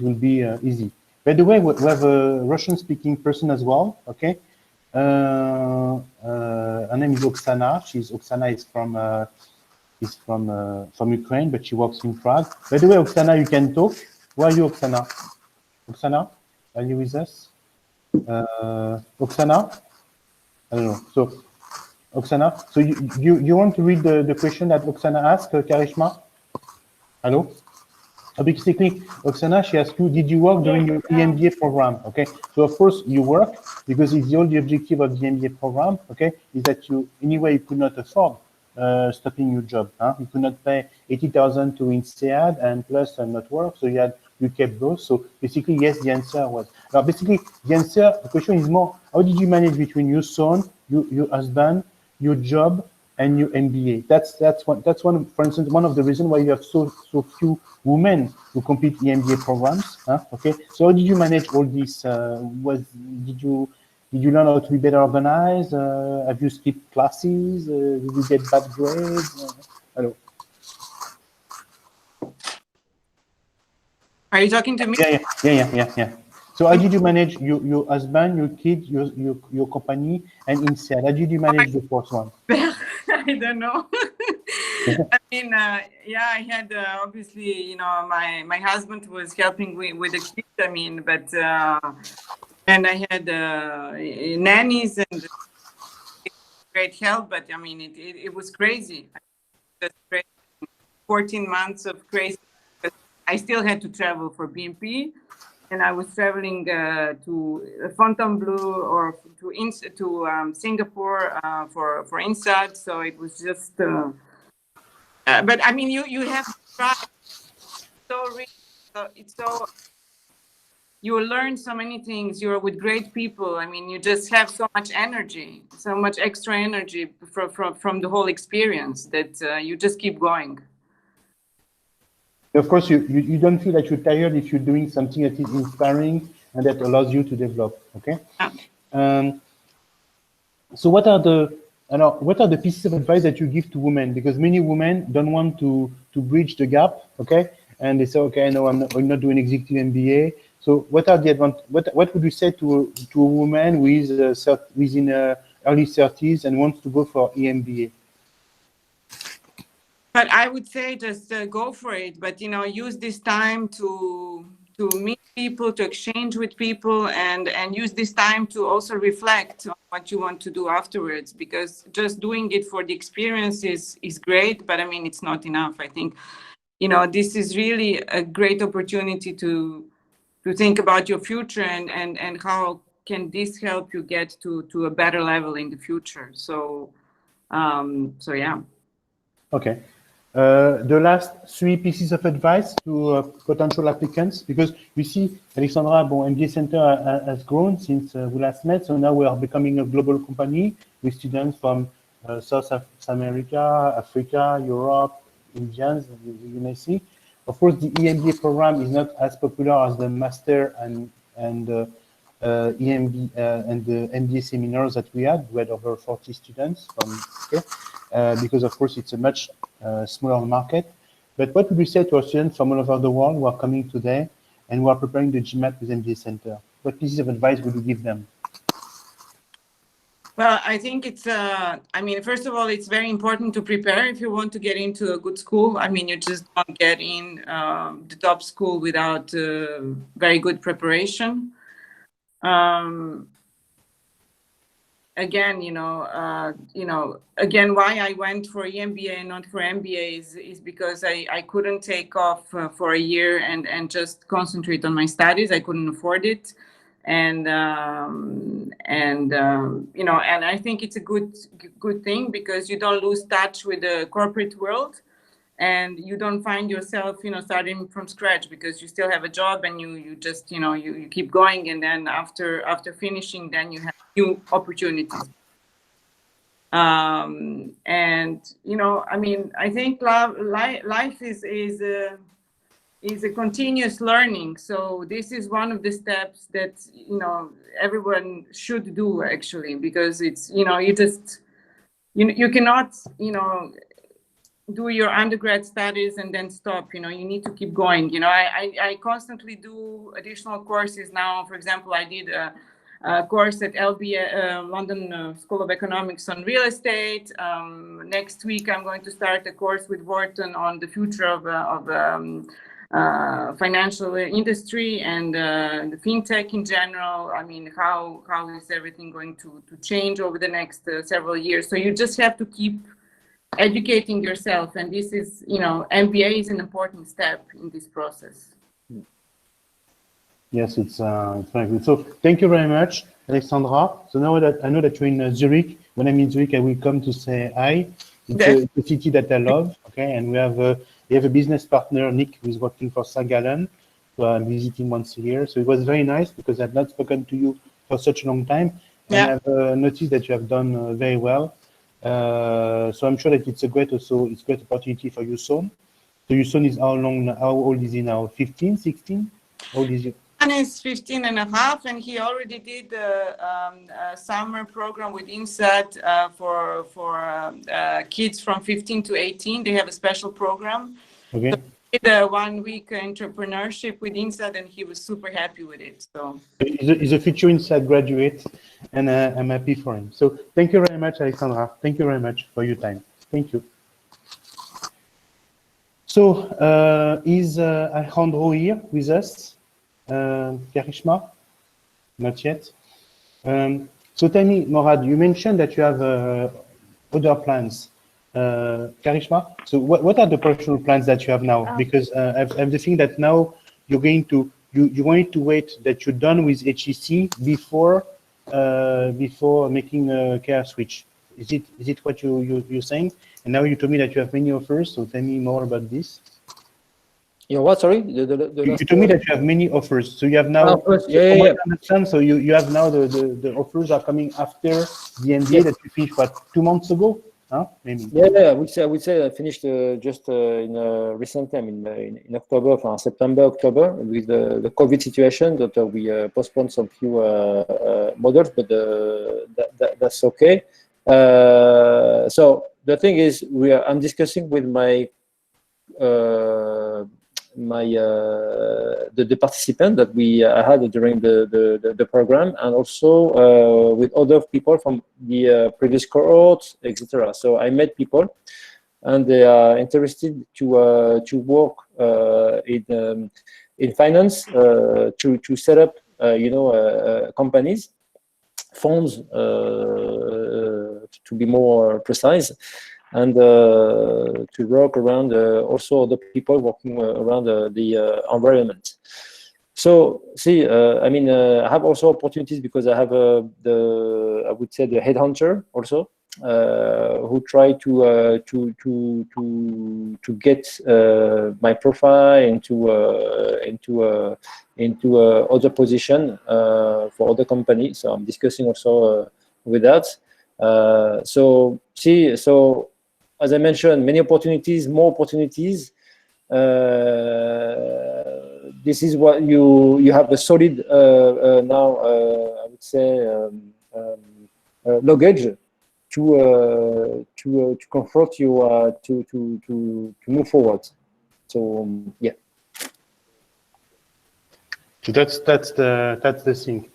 will be easy. By the way, we have a Russian-speaking person as well. Okay, her name is Oksana. Oksana is from is from Ukraine, but she works in Prague. By the way, Oksana, you can talk. Where are you, Oksana? Oksana, are you with us? Oksana? I don't know. So, Oksana, so you want to read the question that Oksana asked, Karishma? Hello? Basically, Oksana, she asked you, did you work during your EMBA program? Okay, so of course you work, because it's the only objective of the EMBA program, okay, is that you, anyway, you could not afford stopping your job. Huh? You could not pay 80,000 to INSEAD and plus not work, so you kept those. So basically, yes, the answer was. Now, basically, the question is more, how did you manage between your son, your husband, your job, and your MBA? That's one. For instance, one of the reasons why you have so few women who complete EMBA programs. Huh? Okay, so how did you manage all this? Did you learn how to be better organized? Have you skipped classes? Did you get bad grades? Hello. Are you talking to me? Yeah. So how did you manage your husband, your kid, your company, and INSEAD? How did you manage the first one? I don't know. I mean, yeah, I had obviously, you know, my husband was helping with the kids. I mean, but and I had nannies and great help. But I mean, it was crazy. Just crazy. 14 months of crazy. I still had to travel for BNP, and I was traveling to Fontainebleau or to Singapore for INSEAD. So it was just. But I mean, you have to try. It's so you learn so many things. You're with great people. I mean, you just have so much energy, so much extra energy from the whole experience that you just keep going. Of course, you don't feel that you're tired if you're doing something that is inspiring and that allows you to develop. Okay. Yeah. So what are the pieces of advice that you give to women? Because many women don't want to bridge the gap. Okay, and they say, okay, no, I'm not doing executive MBA. So what are the what would you say to a woman who is within early 30s and wants to go for EMBA? But I would say just go for it. But you know, use this time to meet people, to exchange with people, and use this time to also reflect on what you want to do afterwards. Because just doing it for the experience is great, but I mean, it's not enough. I think, you know, this is really a great opportunity to think about your future and how can this help you get to a better level in the future. So yeah. Okay. The last 3 pieces of advice to potential applicants, because we see, Alexandra, MBA Center has grown since we last met, so now we are becoming a global company with students from South America, Africa, Europe, Indians, you may see. Of course, the EMBA program is not as popular as the master and EMB and the MBA seminars that we had. We had over 40 students from because of course it's a much smaller market. But what would you say to our students from all over the world who are coming today and who are preparing the GMAT with MBA Center? What pieces of advice would you give them? Well, I think it's, I mean, first of all, it's very important to prepare if you want to get into a good school. I mean, you just don't get in the top school without very good preparation. Again, again, why I went for EMBA and not for MBA is because I couldn't take off for a year and just concentrate on my studies. I couldn't afford it. And I think it's a good thing because you don't lose touch with the corporate world and you don't find yourself, starting from scratch because you still have a job and you just, you keep going. And then after finishing, then you have new opportunities. I mean, I think life is a continuous learning. So this is one of the steps that, everyone should do actually, because it's, you cannot, do your undergrad studies and then stop. You need to keep going. I constantly do additional courses now. For example, I did course at LBA, London School of Economics on real estate. Next week, I'm going to start a course with Wharton on the future of financial industry and the fintech in general. I mean, how is everything going to change over the next several years? So you just have to keep educating yourself, and this is, MBA is an important step in this process. Yes, it's very good. So thank you very much, Alexandra. So now that I know that you're in Zurich, when I'm in Zurich, I will come to say hi. It's a city that I love. Okay, and we have a business partner, Nick, who is working for Saint-Gallen. So I'm visiting once a year. So it was very nice because I've not spoken to you for such a long time, and I've noticed that you have done very well. So I'm sure that it's a great opportunity for your son. So your son is how old is he now? 15, 16? How old is he? Son is 15 and a half, and he already did a summer program with INSEAD for kids from 15 to 18. They have a special program. Okay. So he did a 1 week entrepreneurship with INSEAD, and he was super happy with it. So he's a future INSEAD graduate, and I'm happy for him. So thank you very much, Alexandra. Thank you very much for your time. Thank you. So is Alejandro here with us? Karishma? Not yet. So tell me, Morad, you mentioned that you have other plans. Karishma, so what are the professional plans that you have now? Because I have the thing that now you're going to, you wanted to wait that you're done with HEC before making a career switch. Is it what you're saying? And now you told me that you have many offers, so tell me more about this. You know what? Sorry, You told me that you have many offers, so you have now. Yeah. Understand? So you have now the offers are coming after the MBA that you finished 2 months ago, huh? Maybe. Yeah. I would say I finished just in recent time in October, September, October, with the COVID situation that we postponed some few modules, but that's okay. So the thing is, I'm discussing with the participant that I had during the program, and also with other people from the previous cohort, etc. So I met people, and they are interested to work in finance, to set up companies, funds, to be more precise, and to work around also other people working around the environment. So see, I mean, I have also opportunities because I have I would say the headhunter also, who try to get my profile into other position for other companies. So I'm discussing also with that. So see, so as I mentioned, many opportunities, more opportunities. This is what you have a solid now. I would say luggage to comfort you to move forward. So yeah. So that's the thing.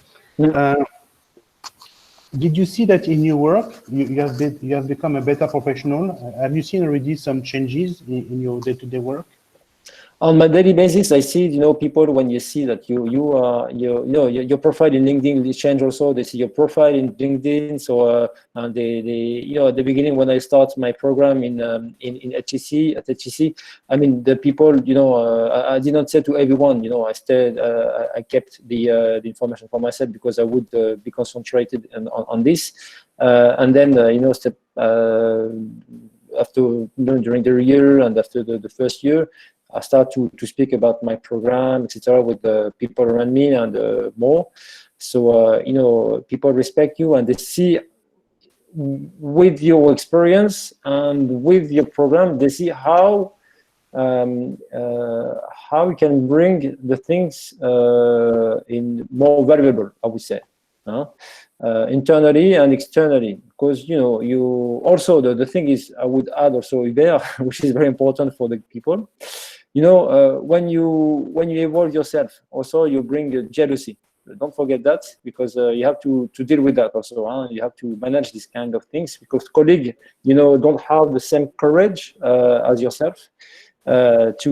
Did you see that in your work you have become a better professional? Have you seen already some changes in your day-to-day work? On my daily basis, I see, people, when you see that your profile in LinkedIn change also. They see your profile in LinkedIn. So and they at the beginning when I start my program in HEC at HEC, I mean the people, I did not say to everyone, I kept the information for myself because I would be concentrated on this, and then step after during the year and after the first year, I start to speak about my program, etc., with the people around me and more. So people respect you, and they see with your experience and with your program, they see how you can bring the things in more valuable, I would say, internally and externally. Because you also the thing is, I would add also Hubert, which is very important for the people. When you evolve yourself, also you bring jealousy. Don't forget that, because you have to deal with that also. Huh? You have to manage these kind of things, because colleagues, don't have the same courage as yourself to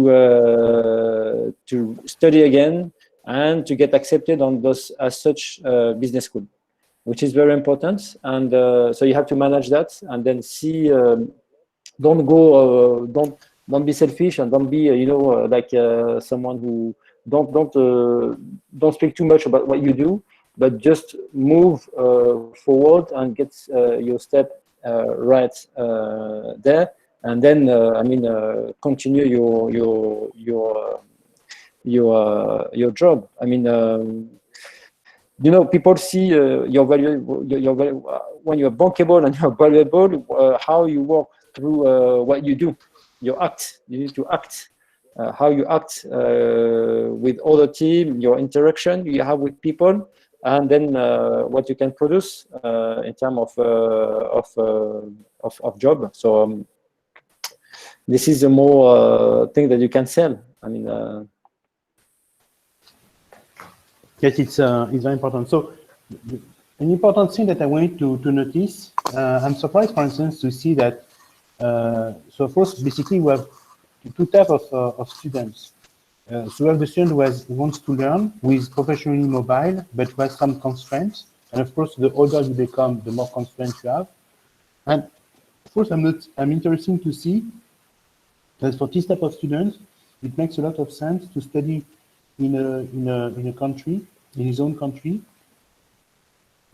study again and to get accepted on those as such business school, which is very important. And so you have to manage that, and then see. Don't go. Don't be selfish, and don't be like someone who don't speak too much about what you do, but just move forward and get your step right there, and then continue your job. I mean, people see your value when you're bankable and you're valuable. How you work through what you do, you need to act. How you act with other team, your interaction you have with people, and then what you can produce in terms of job. So this is a more thing that you can sell. I mean, yes, it's very important. So an important thing that I wanted to notice, I'm surprised, for instance, to see that. So first, basically, we have two types of students. So we have the student who wants to learn, who is professionally mobile, but who has some constraints. And of course, the older you become, the more constraints you have. And of course, I'm interested to see that for this type of students, it makes a lot of sense to study in a country, in his own country,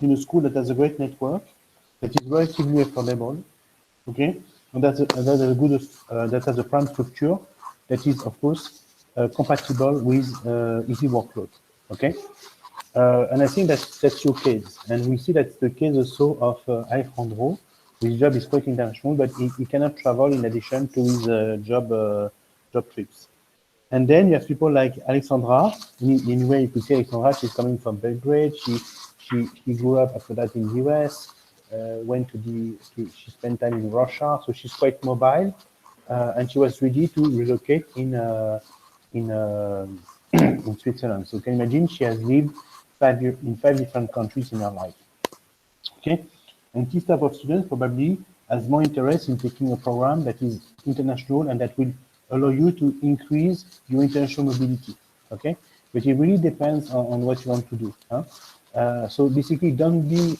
in a school that has a great network, that is relatively affordable, okay, and that has a prime structure that is, of course, compatible with easy workload, okay. And I think that's your case, and we see that's the case also of Alejandro. His job is quite international, but he cannot travel in addition to his job trips. And then you have people like Alexandra. In a way, you could say Alexandra, she's coming from Belgrade. She grew up after that in the US, she spent time in Russia, so she's quite mobile, and she was ready to relocate in Switzerland. So you can imagine she has lived in 5 different countries in her life. Okay, and this type of students probably has more interest in taking a program that is international and that will allow you to increase your international mobility. Okay, but it really depends on what you want to do. Huh? So basically, don't be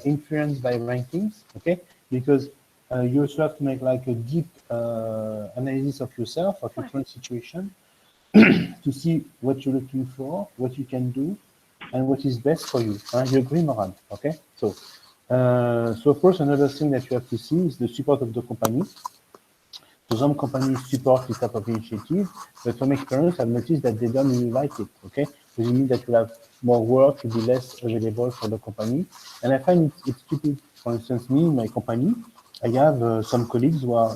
influenced by rankings, okay? Because you also have to make like a deep analysis of yourself, of your current situation, to see what you're looking for, what you can do, and what is best for you. You agree, Moran? Okay. So of course, another thing that you have to see is the support of the company. So some companies support this type of initiative, but from experience, I've noticed that they don't really like it, okay? So you mean that you have more work, you'll be less available for the company. And I find it's stupid. For instance, me, my company, I have some colleagues who are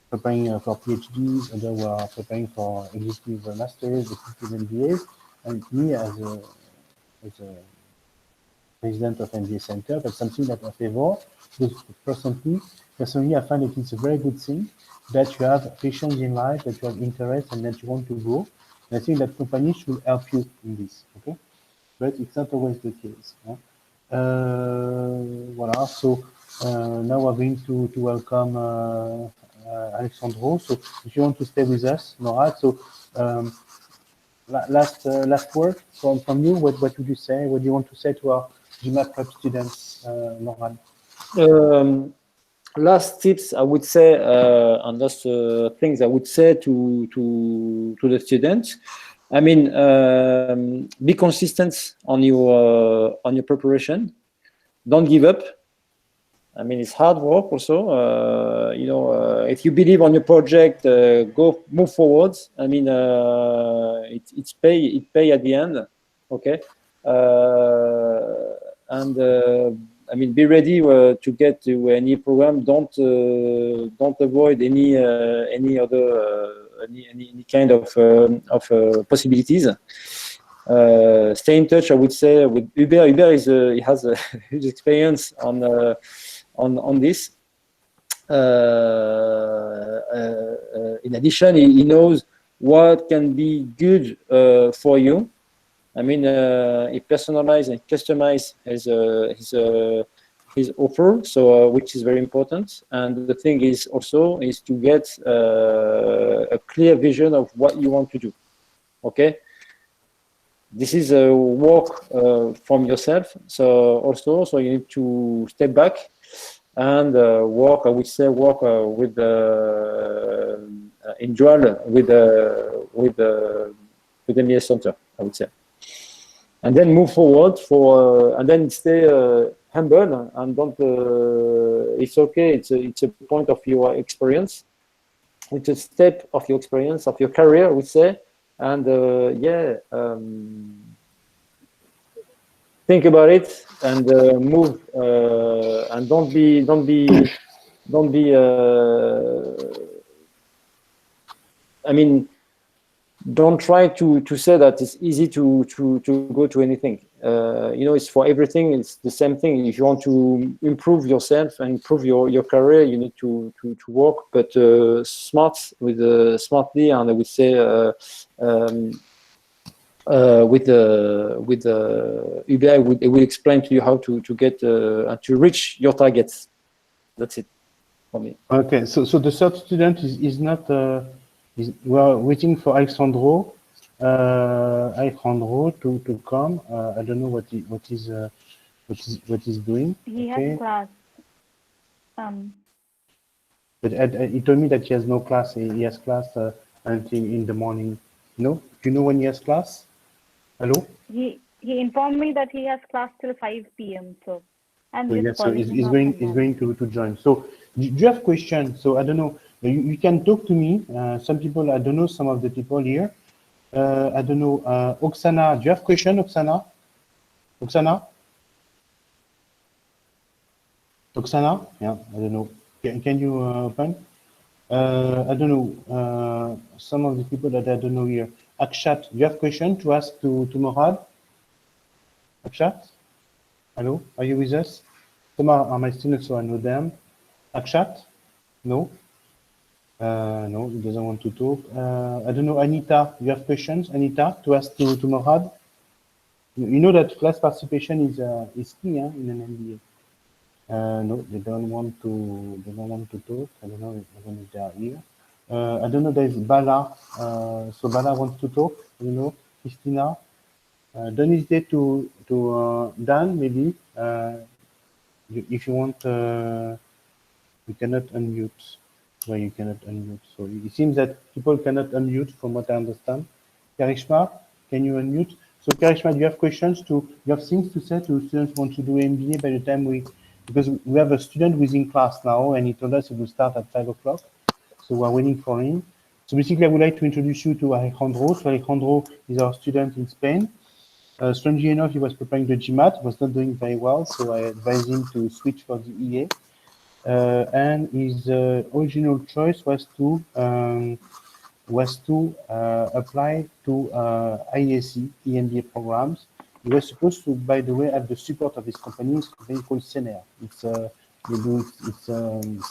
preparing for PhDs, others who are preparing for executive masters, executive MBAs, and me as a president of MBA Center, that's something that I favor. Because personally, I find that it's a very good thing that you have patience in life, that you have interest, and that you want to grow. And I think that companies should help you in this, okay? But it's not always the case. Huh? Voilà. So now we're going to welcome Alexandro. So if you want to stay with us, Nora. So last word from you. What would you say? What do you want to say to our GMAT prep students, Nora? Last tips, I would say, and last things I would say to the students. I mean, be consistent on your preparation. Don't give up. I mean, it's hard work also. If you believe on your project, move forward. I mean, it pay at the end. Okay, I mean, be ready to get to any program. Don't avoid any kind of possibilities. Stay in touch, I would say, with Hubert. Hubert he has a huge experience on this. In addition, he knows what can be good for you. I mean, he personalized and customized his offer, so which is very important. And the thing is also is to get a clear vision of what you want to do. Okay, this is a work from yourself. So also, so you need to step back and work. I would say work with in dual with the MBA Center. I would say. And then move forward and then stay humble and don't. It's okay. It's a point of your experience. It's a step of your experience of your career, I would say. And think about it and move. And don't be. I mean, don't try to say that it's easy to go to anything. It's for everything. It's the same thing. If you want to improve yourself and improve your career, you need to work, but smartly, and I would say with Hubert, it will explain to you how to get to reach your targets. That's it for me. Okay, so the third student is not. We are waiting for Alejandro to come. I don't know what he's doing. He Okay. has class. But he told me that he has no class. He has class until in the morning. No? Do you know when he has class? Hello? He informed me that he has class till 5 p.m. So I'm just yes, so calling he's going to join. So do you have questions? So I don't know. You can talk to me. Some people, I don't know some of the people here. I don't know. Oksana, do you have question, Oksana? Oksana? Oksana? Yeah, I don't know. Can you open? I don't know. Some of the people that I don't know here. Akshat, do you have question to ask to Morad? Akshat? Hello, are you with us? Some are my students, so I know them. Akshat? No? No, he doesn't want to talk. I don't know, Anita, you have questions, Anita, to ask to Morad? You know that class participation is key in an MBA. No, they don't want to talk. I don't know if they are here. I don't know, there's Bala. So Bala wants to talk, Christina. Don't hesitate to Dan, maybe. If you want, you cannot unmute. Well, you cannot unmute. So it seems that people cannot unmute from what I understand. Karishma, can you unmute? So Karishma, do you have questions you have things to say to students who want to do MBA by the time because we have a student who's in class now and he told us it will start at 5 o'clock. So we're waiting for him. So basically I would like to introduce you to Alejandro. So Alejandro is our student in Spain. Strangely enough, he was preparing the GMAT, was not doing very well. So I advised him to switch for the EA. And his original choice was to apply to IAC EMBA programs. He was supposed to, by the way, have the support of his company. His company called Sener. It's a civil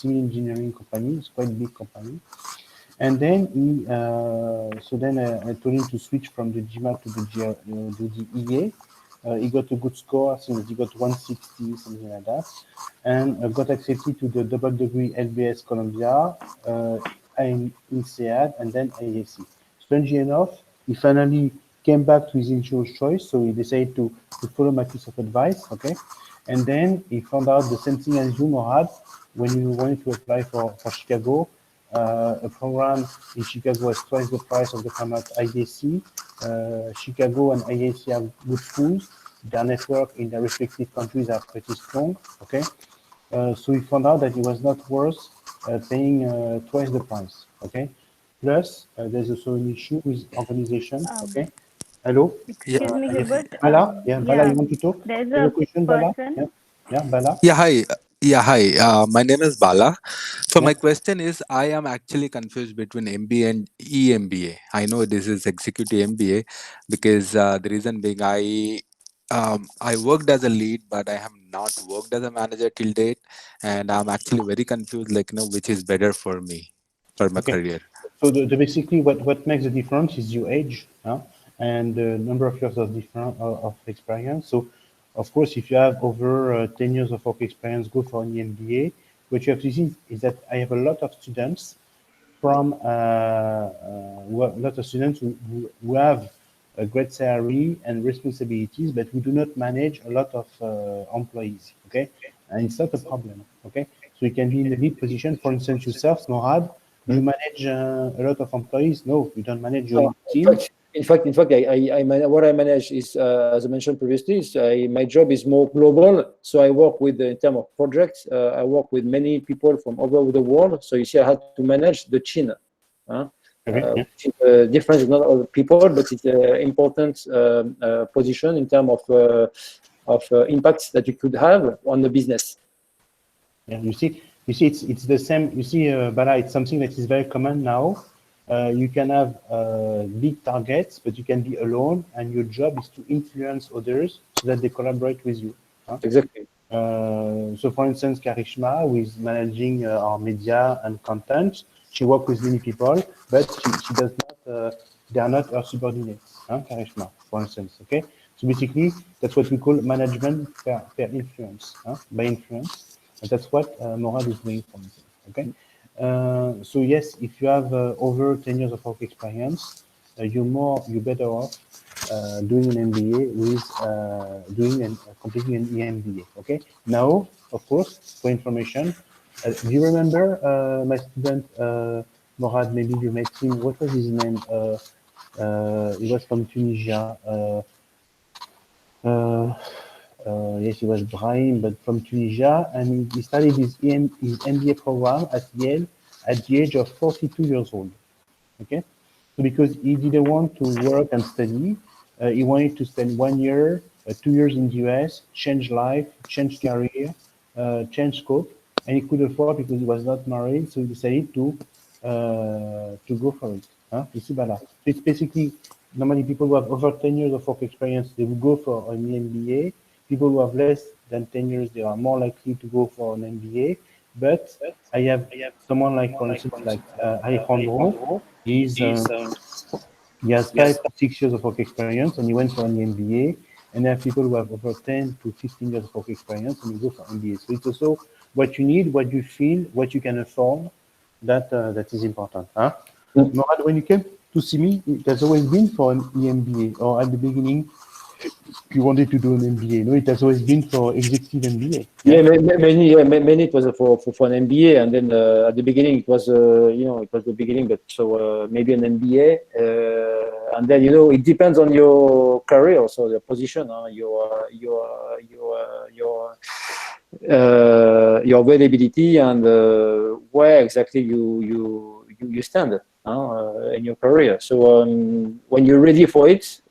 engineering company. It's quite a big company. And then I told him to switch from the GMAT to the EA. He got a good score. I think he got 160, something like that, and got accepted to the double degree LBS Columbia, INSEAD, and then IAC. Strangely enough, he finally came back to his initial choice, so he decided to follow my piece of advice, okay? And then he found out the same thing as you, Morad, when you wanted to apply for Chicago. A program in Chicago is twice the price of the program at IAC. Chicago and IAC have good schools. Their network in their respective countries are pretty strong. Okay, so we found out that it was not worth paying twice the price. Okay, plus there's also an issue with organization. Okay, hello. Excuse me, Hubert. Bala, Bala, you want to talk? There's You have a a question, Bala? person. Yeah, Bala. Yeah, hi. My name is Bala. So Yeah. my question is, I am actually confused between MBA and EMBA. I know this is Executive MBA because the reason being I worked as a lead, but I have not worked as a manager till date, and I'm actually very confused. Which is better for me for my Okay. career. So basically what makes the difference is your age, and the number of years of experience. So of course, if you have over 10 years of work experience, go for an EMBA. What you have to see is that I have a lot of students from a lot of students who have a great salary and responsibilities, but we do not manage a lot of employees, okay? And it's not a problem, okay? So you can be in a lead position. For instance, yourself, Morad, you manage a lot of employees? No, you don't manage your team. In fact, what I manage is, as I mentioned previously, my job is more global. So I work with, in terms of projects, I work with many people from all over the world. So you see, I had to manage the chain. Difference is not all people, but it's an important position in terms of impacts that you could have on the business. Yeah, you see, it's the same. You see, Bala, it's something that is very common now. You can have big targets, but you can be alone, and your job is to influence others so that they collaborate with you. Exactly. So, for instance, Karishma, who is managing our media and content, she works with many people, but she does not. They are not her subordinates. Karishma, for instance. Okay. So basically, that's what we call management per influence, by influence, and that's what Morad is doing, for instance. Okay. So yes, if you have over 10 years of work experience, you're better off doing an MBA with completing an EMBA. Okay. Now, of course, for information, do you remember my student Morad? Maybe you met him. What was his name? He was from Tunisia. Yes, he was Brahim, but from Tunisia, and he started his MBA program at Yale at the age of 42 years old. Okay, so because he didn't want to work and study, he wanted to spend 1 year, 2 years in the US, change life, change career, change scope, and he could afford because he was not married, so he decided to go for it. You see, Bala. So it's basically normally people who have over 10 years of work experience, they will go for an MBA. People who have less than 10 years, they are more likely to go for an MBA. But I have someone like, for instance, like Alejandro. He has 5 to 6 years of work experience, and he went for an MBA. And there are people who have over 10 to 15 years of work experience, and you go for MBA. So it's also what you need, what you feel, what you can afford. That is important. Morad, when you came to see me, it has always been for an EMBA, or at the beginning, you wanted to do an MBA. No, it has always been for executive MBA. Yeah, many it was for an MBA, and then at the beginning it was it was the beginning, but so maybe an MBA, and then it depends on your career, so the position, your availability, and where exactly you stand in your career. So when you're ready for it,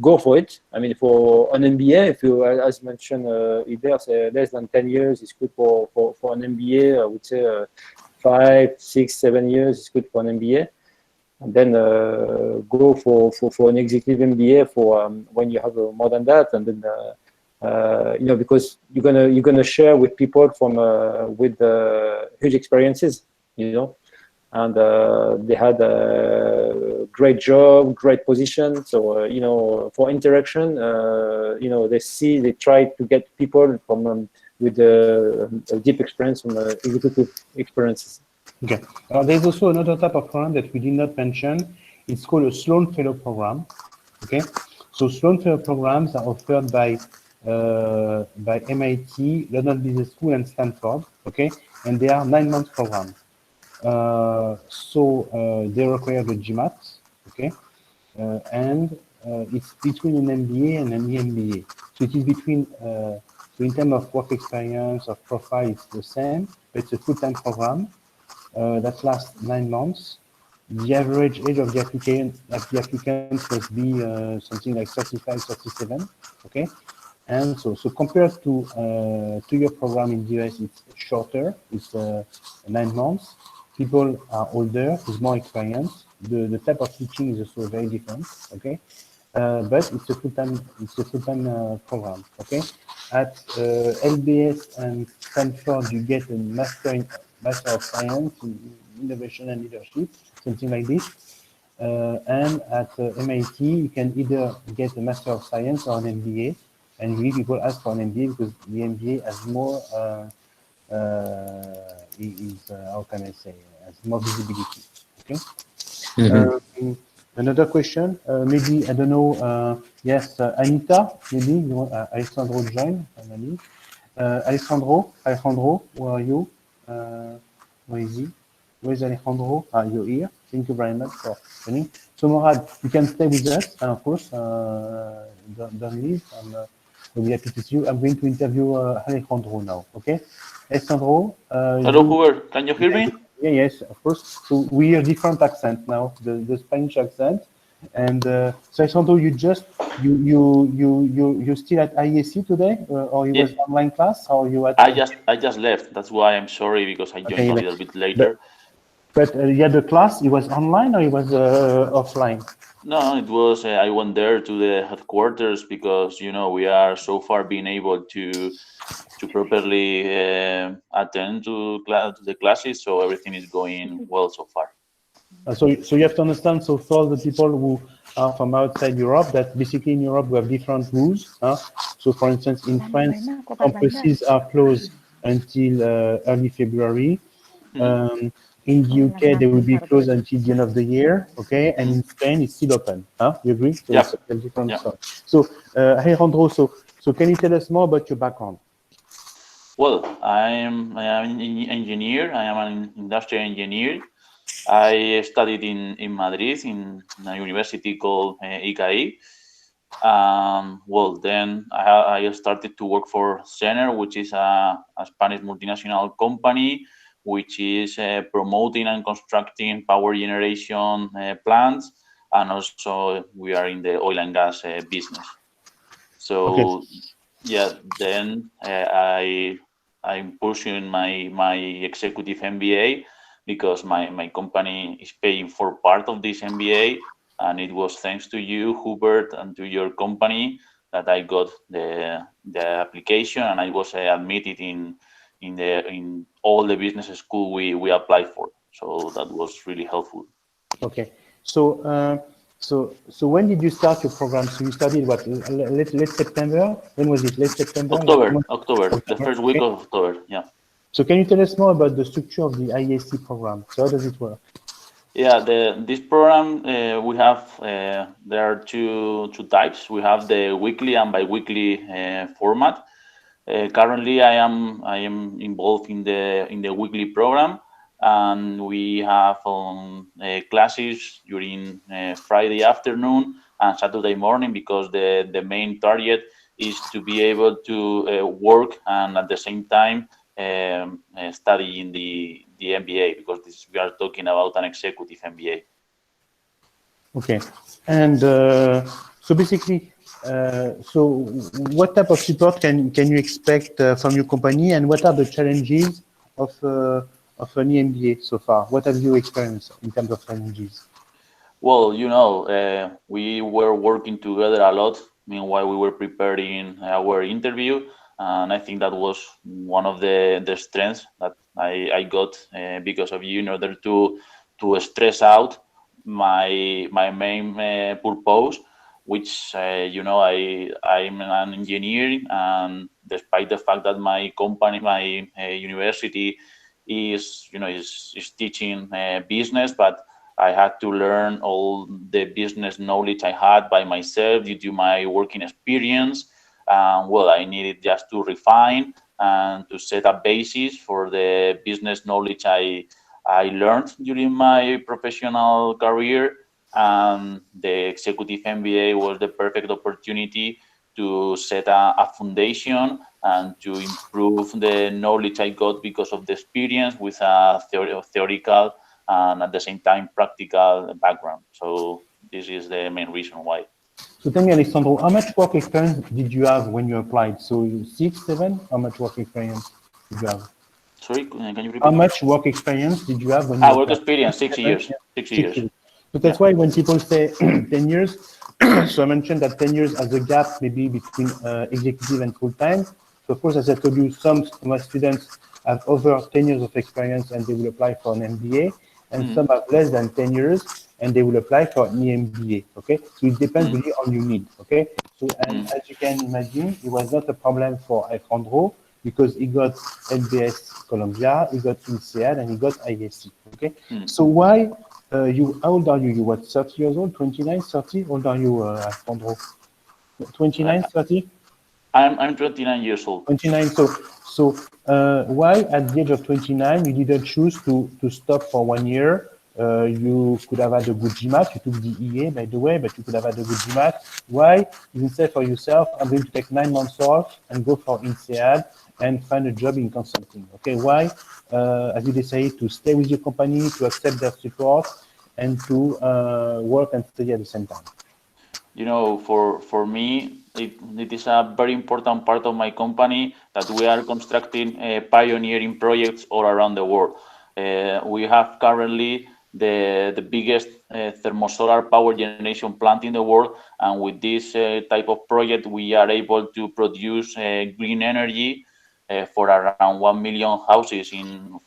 go for it. I mean, for an MBA, if you, as mentioned, if there's less than 10 years, it's good for an MBA. I would say 5, 6, 7 years is good for an MBA. And then go for an executive MBA for when you have more than that, and then because you're gonna share with people from with huge experiences, and they had a great job, great position. So for interaction, they try to get people from with a deep experience from executive experiences. Okay. There's also another type of program that we did not mention. It's called a Sloan Fellow Program. Okay. So Sloan Fellow programs are offered by MIT, London Business School, and Stanford. Okay, and they are 9-month programs. So they require the GMAT. Okay, and it's between an MBA and an EMBA. So it is between. So in terms of work experience, of profile, it's the same, but it's a full-time program that lasts 9 months. The average age of the applicants must be something like 35, 37. Okay, and so compared to 2-year program in the US, it's shorter. It's 9 months. People are older with more experience. The type of teaching is also very different. Okay, but it's a full-time program. Okay, at LBS and Stanford, you get a Master of Science. innovation and leadership, something like this. And at MIT, you can either get a Master of Science or an MBA. And really, people ask for an MBA because the MBA has more, how can I say, has more visibility. Okay. Another question, maybe, I don't know, yes, Anita, maybe, you want, Alessandro join, finally. Alejandro, where are you? Where is he? Where's Alejandro? You're here. Thank you very much for joining. So, Morad, you can stay with us, and of course, don't leave. We'll be happy to see you. I'm going to interview Alejandro now, okay? Alejandro. Hello, Hubert. Can you hear me? Yeah, yes, of course. So we hear different accent now, the Spanish accent. And so, Alejandro, you still at IAC today, or you was online class, or you at? I just left. That's why I'm sorry, because I joined a little bit later. But you had the class. It was online or it was offline? No, it was. I went there to the headquarters because we are so far being able to properly attend to the classes, so everything is going well so far. So you have to understand. So for the people who are from outside Europe, that basically in Europe we have different rules. So for instance, in France, campuses are closed until early February. In the UK, they will be closed until the end of the year, okay? And in Spain, it's still open. You agree? So yeah. It's a different stuff. So, Alejandro, so can you tell us more about your background? Well, I am an engineer. I am an industrial engineer. I studied in Madrid in a university called ICAI. Well, then I started to work for Center, which is a Spanish multinational company, which is promoting and constructing power generation plants, and also we are in the oil and gas business. So yeah, then I'm pursuing my executive MBA because my company is paying for part of this MBA, and it was thanks to you, Hubert, and to your company that I got the application, and I was admitted in all the business school we applied for. So that was really helpful. Okay. So when did you start your program? So you started what? Late September? When was it? Late September? October. The first week of October. Yeah. So can you tell us more about the structure of the IAC program? So how does it work? Yeah, this program we have. There are two types. We have the weekly and bi-weekly format. Currently, I am involved in the weekly program, and we have classes during Friday afternoon and Saturday morning, because the main target is to be able to work and at the same time study in the MBA, because we are talking about an executive MBA. Okay, and so basically, so what type of support can you expect from your company, and what are the challenges of an EMBA so far? What have you experienced in terms of challenges? Well, we were working together a lot. Meanwhile, we were preparing our interview, and I think that was one of the strengths that I got because of you, in order to stress out my main purpose, which I'm an engineer, and despite the fact that my company, my university is teaching business, but I had to learn all the business knowledge I had by myself due to my working experience. Well, I needed just to refine and to set a basis for the business knowledge I learned during my professional career. And the executive MBA was the perfect opportunity to set a foundation and to improve the knowledge I got because of the experience with a theoretical and at the same time practical background. So this is the main reason why. So tell me, Alessandro, how much work experience did you have when you applied? So 6, 7? How much work experience did you have? Sorry, can you repeat? How much work experience did you have when you applied? Work experience, 6 years. 6 years. So that's why when people say 10 years, so I mentioned that 10 years as a gap maybe between executive and full-time. So of course, as I told you, some of my students have over 10 years of experience and they will apply for an MBA. and some have less than 10 years, and they will apply for an EMBA. Okay, so it depends really on your need. Okay, so and as you can imagine, it was not a problem for Alejandro because he got LBS Columbia, he got INSEAD, and he got ISC. Okay, so why? How old are you? You what, 30 years old, 29, 30? How old are you, Alejandro? 29, 30? I'm 29 years old. 29. So why at the age of 29 you didn't choose to stop for 1 year? You could have had a good GMAT. You took the EA, by the way, but you could have had a good GMAT. Why you didn't say for yourself, I'm going to take 9 months off and go for INSEAD and find a job in consulting? Okay, why have you decided to stay with your company, to accept their support, and to work and study at the same time? You know, for me, it is a very important part of my company that we are constructing pioneering projects all around the world. We have currently the biggest thermosolar power generation plant in the world, and with this type of project, we are able to produce green energy for around 1 million houses in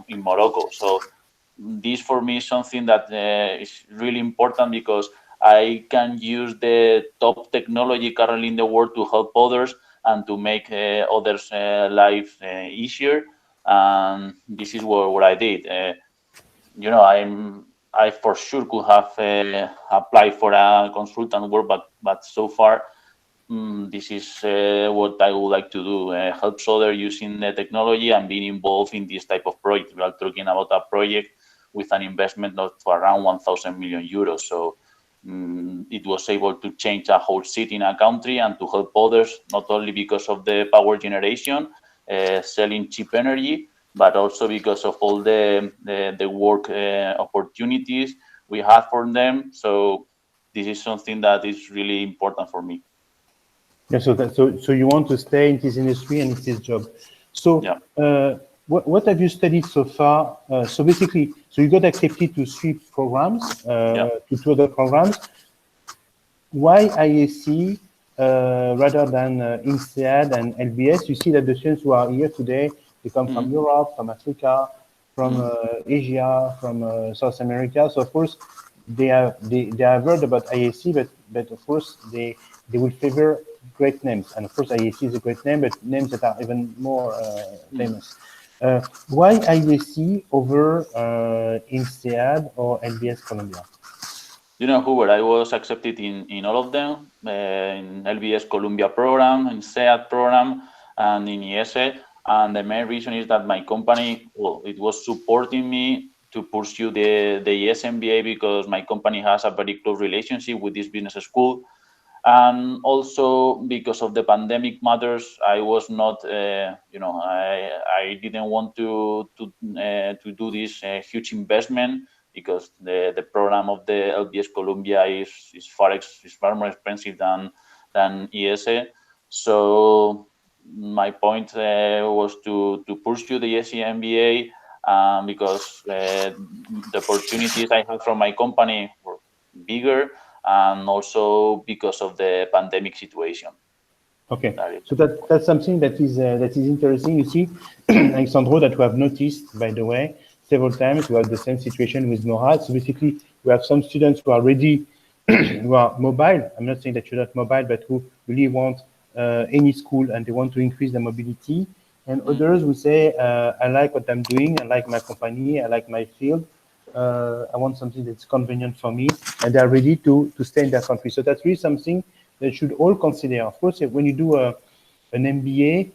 Morocco. So this for me is something that is really important because I can use the top technology currently in the world to help others and to make others' life easier. And this is what I did. You know, I for sure could have applied for a consultant work, but so far this is what I would like to do. Help others using the technology and being involved in this type of project. We are talking about a project with an investment of around 1,000 million euros. So it was able to change a whole city in a country and to help others, not only because of the power generation, selling cheap energy, but also because of all the work opportunities we have for them. So this is something that is really important for me. Yeah, so you want to stay in this industry and in this job. So yeah. What have you studied so far? So basically, so you got accepted to 3 programs, to 2 other programs. Why IAC rather than INSEAD and LBS? You see that the students who are here today, they come from Europe, from Africa, from Asia, from South America. So of course, they have heard about IAC, but of course they will favor great names. And of course, IAC is a great name, but names that are even more famous. Why IAC over INSEAD or LBS Columbia? You know, Hubert, I was accepted in all of them, in LBS Columbia program, in SEAD program, and in IESE. And the main reason is that my company, well, it was supporting me to pursue the IESE MBA because my company has a very close relationship with this business school. And also because of the pandemic matters, I was not, you know, I didn't want to do this huge investment because the program of the LBS Columbia is far more expensive than IESE. So my point was to pursue the IESE MBA because the opportunities I had from my company were bigger, and also because of the pandemic situation. Okay, so that's something that is interesting. You see, Alexandro, that we have noticed, by the way, several times we have the same situation with Morad. So basically, we have some students who are ready, who are mobile. I'm not saying that you're not mobile, but who really want any school and they want to increase their mobility. And others who say, I like what I'm doing, I like my company, I like my field. I want something that's convenient for me, and they're ready to stay in their country. So that's really something they should all consider. Of course, when you do an MBA,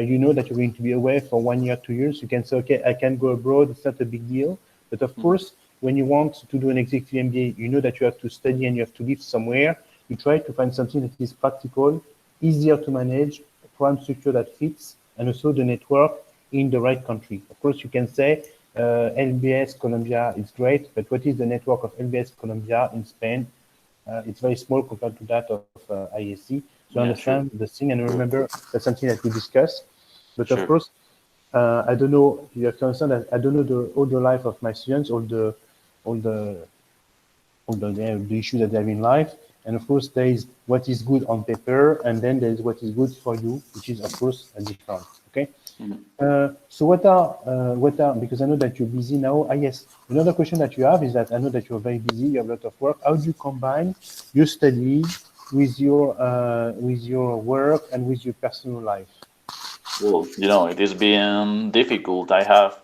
you know that you're going to be away for 1 year, 2 years. You can say, okay, I can go abroad. It's not a big deal. But of course, when you want to do an executive MBA, you know that you have to study and you have to live somewhere. You try to find something that is practical, easier to manage, a program structure that fits, and also the network in the right country. Of course, you can say LBS Columbia is great, but what is the network of LBS Columbia in Spain? It's very small compared to that of IAC. So I understand the thing, and remember that's something that we discussed. But of course, I don't know. You have to understand that I don't know all the life of my students, all the issues that they have in life. And of course, there is what is good on paper, and then there is what is good for you, which is of course a different. Okay. So what are, because I know that you're busy now. Yes, another question that you have is that I know that you're very busy, you have a lot of work. How do you combine your study with your work and with your personal life? Well, it is being difficult. I have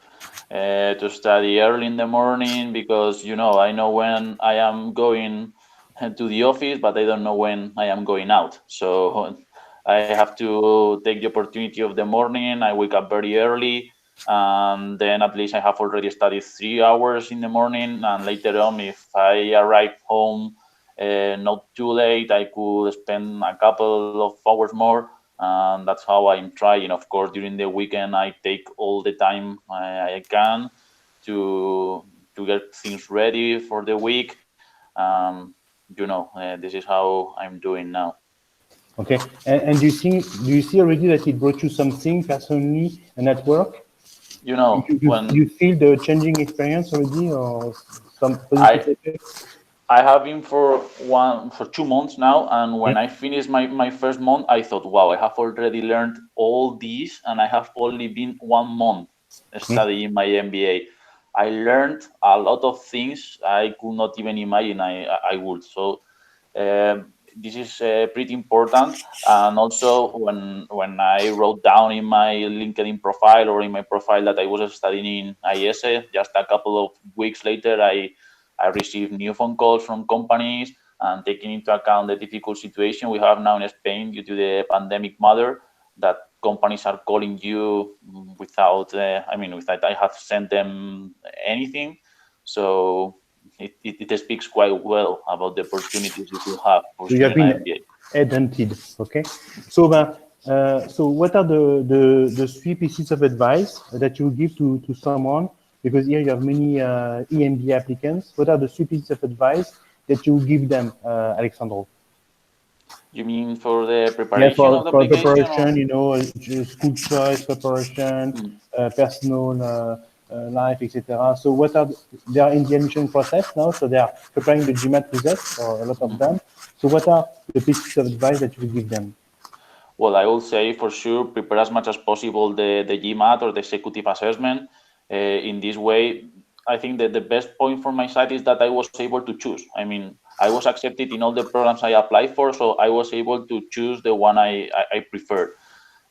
to study early in the morning because, I know when I am going to the office, but I don't know when I am going out. So I have to take the opportunity of the morning. I wake up very early, and then at least I have already studied 3 hours in the morning. And later on, if I arrive home not too late, I could spend a couple of hours more. And that's how I'm trying. Of course, during the weekend, I take all the time I can to get things ready for the week. This is how I'm doing now. Okay, and do you see already that it brought you something personally and at work? You feel the changing experience already, or some positive effects? I have been for 2 months now, and when I finished my first month, I thought, wow, I have already learned all these, and I have only been 1 month studying my MBA. I learned a lot of things I could not even imagine I would. So this is pretty important. And also, when I wrote down in my LinkedIn profile or in my profile that I was studying in IESE, just a couple of weeks later, I received new phone calls from companies, and taking into account the difficult situation we have now in Spain due to the pandemic matter, that companies are calling you without I have sent them anything. So it speaks quite well about the opportunities you will have for You have student been MBA. headhunted, okay? So what are the 3 pieces of advice that you would give to someone? Because here you have many EMBA applicants. What are the 3 pieces of advice that you would give them, Alexandro? You mean for the preparation of the For application? preparation, school choice preparation, personal life, etc. So they are in the admission process now, so they are preparing the GMAT results for a lot of them. So what are the pieces of advice that you would give them? Well, I will say for sure, prepare as much as possible the GMAT or the executive assessment. In this way, I think that the best point from my side is that I was able to choose. I mean, I was accepted in all the programs I applied for, so I was able to choose the one I preferred.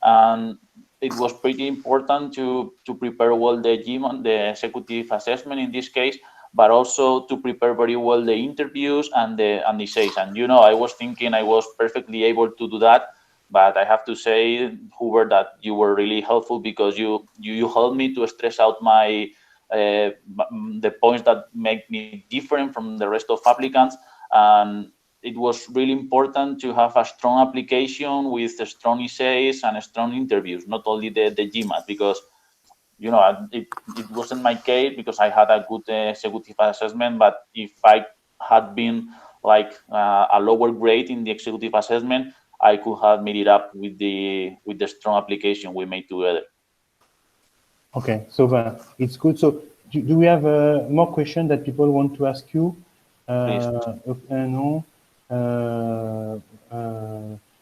And it was pretty important to prepare well the GMAT, the executive assessment in this case, but also to prepare very well the interviews and the essays. And I was thinking I was perfectly able to do that. But I have to say, Hubert, that you were really helpful because you helped me to stress out the points that make me different from the rest of applicants. And it was really important to have a strong application with strong essays and strong interviews, not only the GMAT, because it wasn't my case because I had a good executive assessment. But if I had been like a lower grade in the executive assessment, I could have made it up with the strong application we made together. Okay, so it's good. So do we have more questions that people want to ask you? No.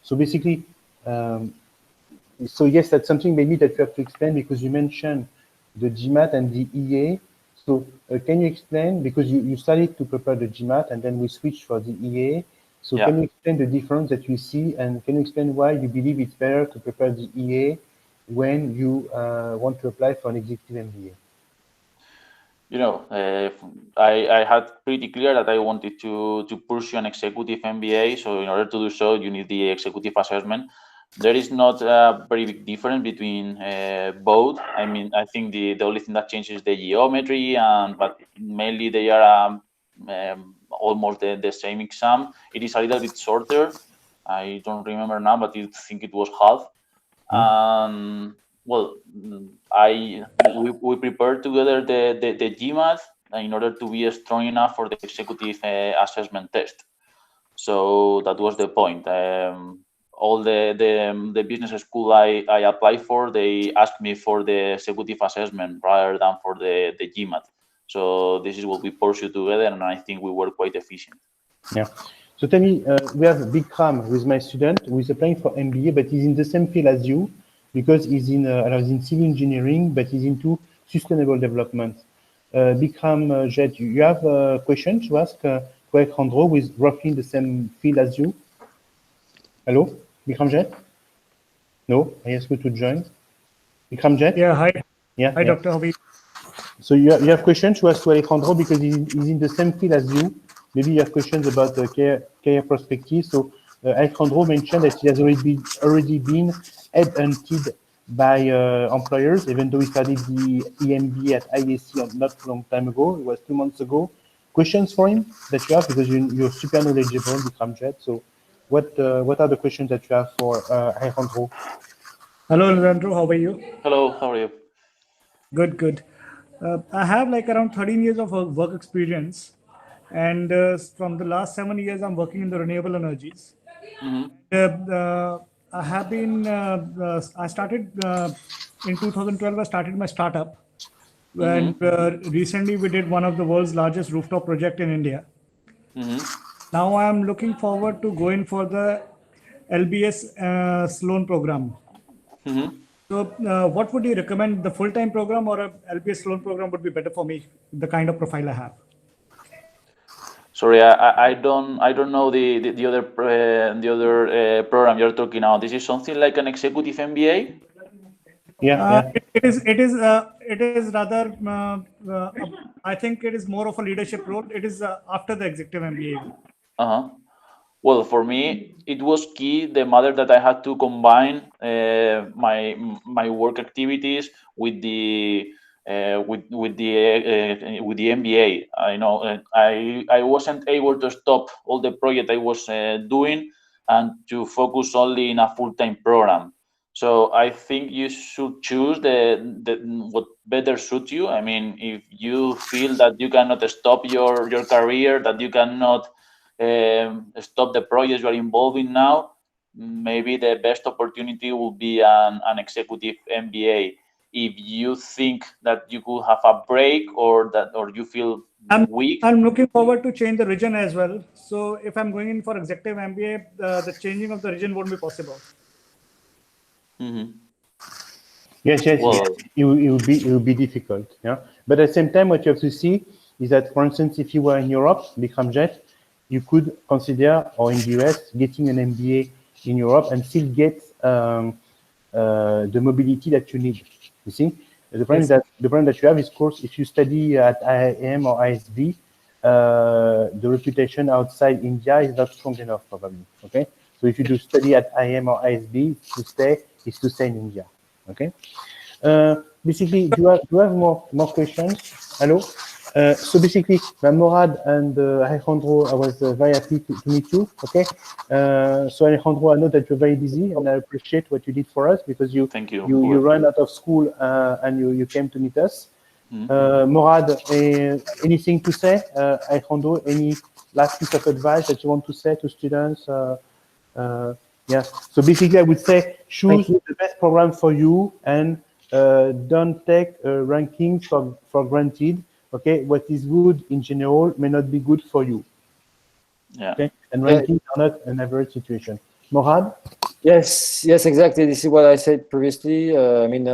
So basically, so yes, that's something maybe that you have to explain because you mentioned the GMAT and the EA. So can you explain, because you started to prepare the GMAT and then we switched for the EA. So can you explain the difference that you see, and can you explain why you believe it's better to prepare the EA when you want to apply for an executive MBA? I had pretty clear that I wanted to pursue an executive MBA. So in order to do so, you need the executive assessment. There is not a very big difference between both. I mean, I think the only thing that changes is the geometry, but mainly they are almost the same exam. It is a little bit shorter. I don't remember now, but I think it was half. Well, we prepared together the GMAT in order to be strong enough for the executive assessment test. So that was the point. All the business school I applied for, they asked me for the executive assessment rather than for the GMAT. So this is what we pursued together, and I think we were quite efficient. Yeah. So tell me, we have Bikram, who is my student, who is applying for MBA, but he's in the same field as you. because he's in civil engineering, but he's into sustainable development. Bikram Jet, you have a question to ask to Alejandro, who is roughly in the same field as you? Hello, Bikram Jet? No, I ask you to join. Bikram Jet? Yeah, hi. Yeah, Hi, yeah. Dr. Hobby. So you have questions to ask to Alejandro because he's in the same field as you. Maybe you have questions about the career perspective. So Alejandro mentioned that he has already been headhunted by employers, even though he studied the EMBA at IAC not a long time ago. It was 2 months ago. Questions for him that you have, because you're super knowledgeable, Bikram Jet. So what are the questions that you have for Alejandro? Hello, Alejandro. How are you? Hello, how are you? Good, good. I have like around 13 years of work experience. And from the last 7 years, I'm working in the renewable energies. I have been, I started in 2012, I started my startup. And recently we did one of the world's largest rooftop project in India. Now I'm looking forward to going for the LBS Sloan program. So what would you recommend, the full-time program or a LBS Sloan program would be better for me, the kind of profile I have? Sorry, I don't know the other program you're talking about. This is something like an executive MBA. Yeah, It is rather. I think it is more of a leadership role. It is after the executive MBA. Well, for me, it was key the matter that I had to combine my work activities with the MBA. I know I wasn't able to stop all the project I was doing and to focus only in a full-time program. So I think you should choose what better suits you. I mean, if you feel that you cannot stop your career, that you cannot stop the projects you are involved in now, maybe the best opportunity will be an executive MBA. If you think that you could have a break or you feel weak, I'm looking forward to change the region as well. So if I'm going in for executive MBA, the changing of the region won't be possible. Yes, Well, it will be difficult. Yeah, but at the same time, what you have to see is that, for instance, if you were in Europe, Bikram Jet, you could consider, or in the US, getting an MBA in Europe and still get the mobility that you need. You see, the problem that you have is, of course, if you study at IIM or ISB, the reputation outside India is not strong enough, probably. Okay, so if you do study at IIM or ISB, is to stay in India. Okay. Basically, do you have more questions? Hello. So basically, Morad and Alejandro, I was very happy to meet you. Okay. So Alejandro, I know that you're very busy, and I appreciate what you did for us because you ran out of school and you came to meet us. Morad, anything to say? Alejandro, any last piece of advice that you want to say to students? Yeah. So basically, I would say choose the best program for you and don't take rankings for granted. Okay, what is good in general may not be good for you. Yeah. Okay, and rankings are not an average situation. Morad? Yes, exactly. This is what I said previously. I mean,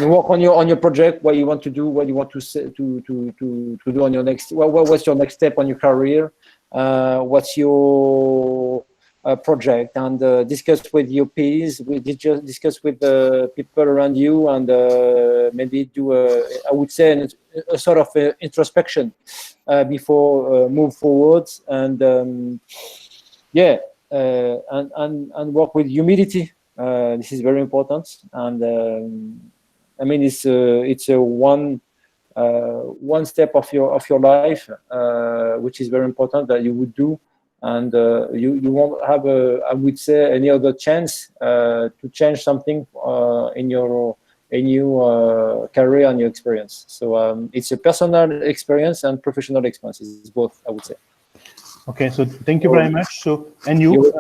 work on your project, what you want to do, what you want to do on your next. What's your next step on your career? What's your project, and discuss with your peers. We discuss with the people around you, and maybe do I would say a sort of introspection before move forward, and and work with humility. This is very important, and I mean it's a one step of your life, which is very important that you would do, and you won't have I would say any other chance to change something in your career and your experience. So it's a personal experience and professional experience. It's both, I would say. Okay, so thank you very much. So, and you,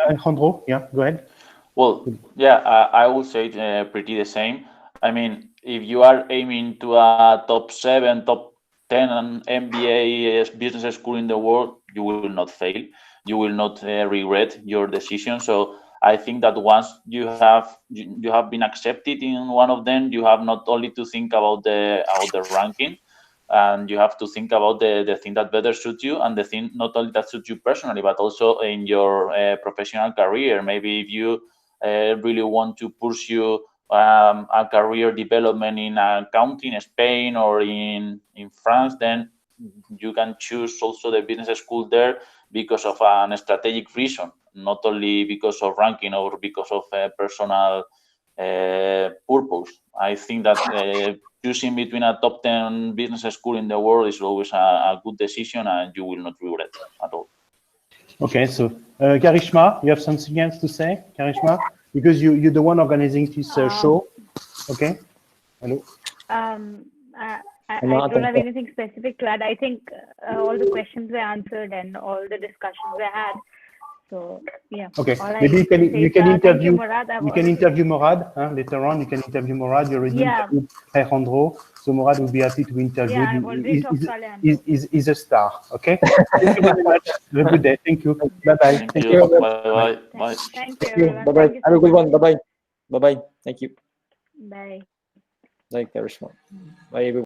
Alejandro, yeah, go ahead. Well, yeah, I would say pretty the same. I mean, if you are aiming to a top 7, top 10 MBA business school in the world, you will not fail. You will not regret your decision. So I think that once you have been accepted in one of them, you have not only to think about the ranking, and you have to think about the thing that better suits you, and the thing not only that suits you personally, but also in your professional career. Maybe if you really want to pursue a career development in accounting in Spain or in France, then you can choose also the business school there because of an strategic reason, not only because of ranking or because of personal purpose. I think that choosing between a top 10 business school in the world is always a good decision, and you will not regret at all. Okay, so Karishma, you have something else to say, Karishma? Because you're the one organizing this show. Okay. Hello. I don't have anything specific to add. I think all the questions were answered and all the discussions were had. So yeah. Okay. Maybe you can interview Murad. Later on. You can interview Murad. You already interviewed Alejandro, so Murad will be happy to interview. Yeah, I've already talked to Alejandro. He's a star. Okay. Thank you very much. Have a good day. Thank you. Bye bye. Thank you. Bye bye. Thank you. Bye bye. Have a good one. Bye bye. Bye bye. Thank you. Bye. Bye, Karishma. Bye, everyone.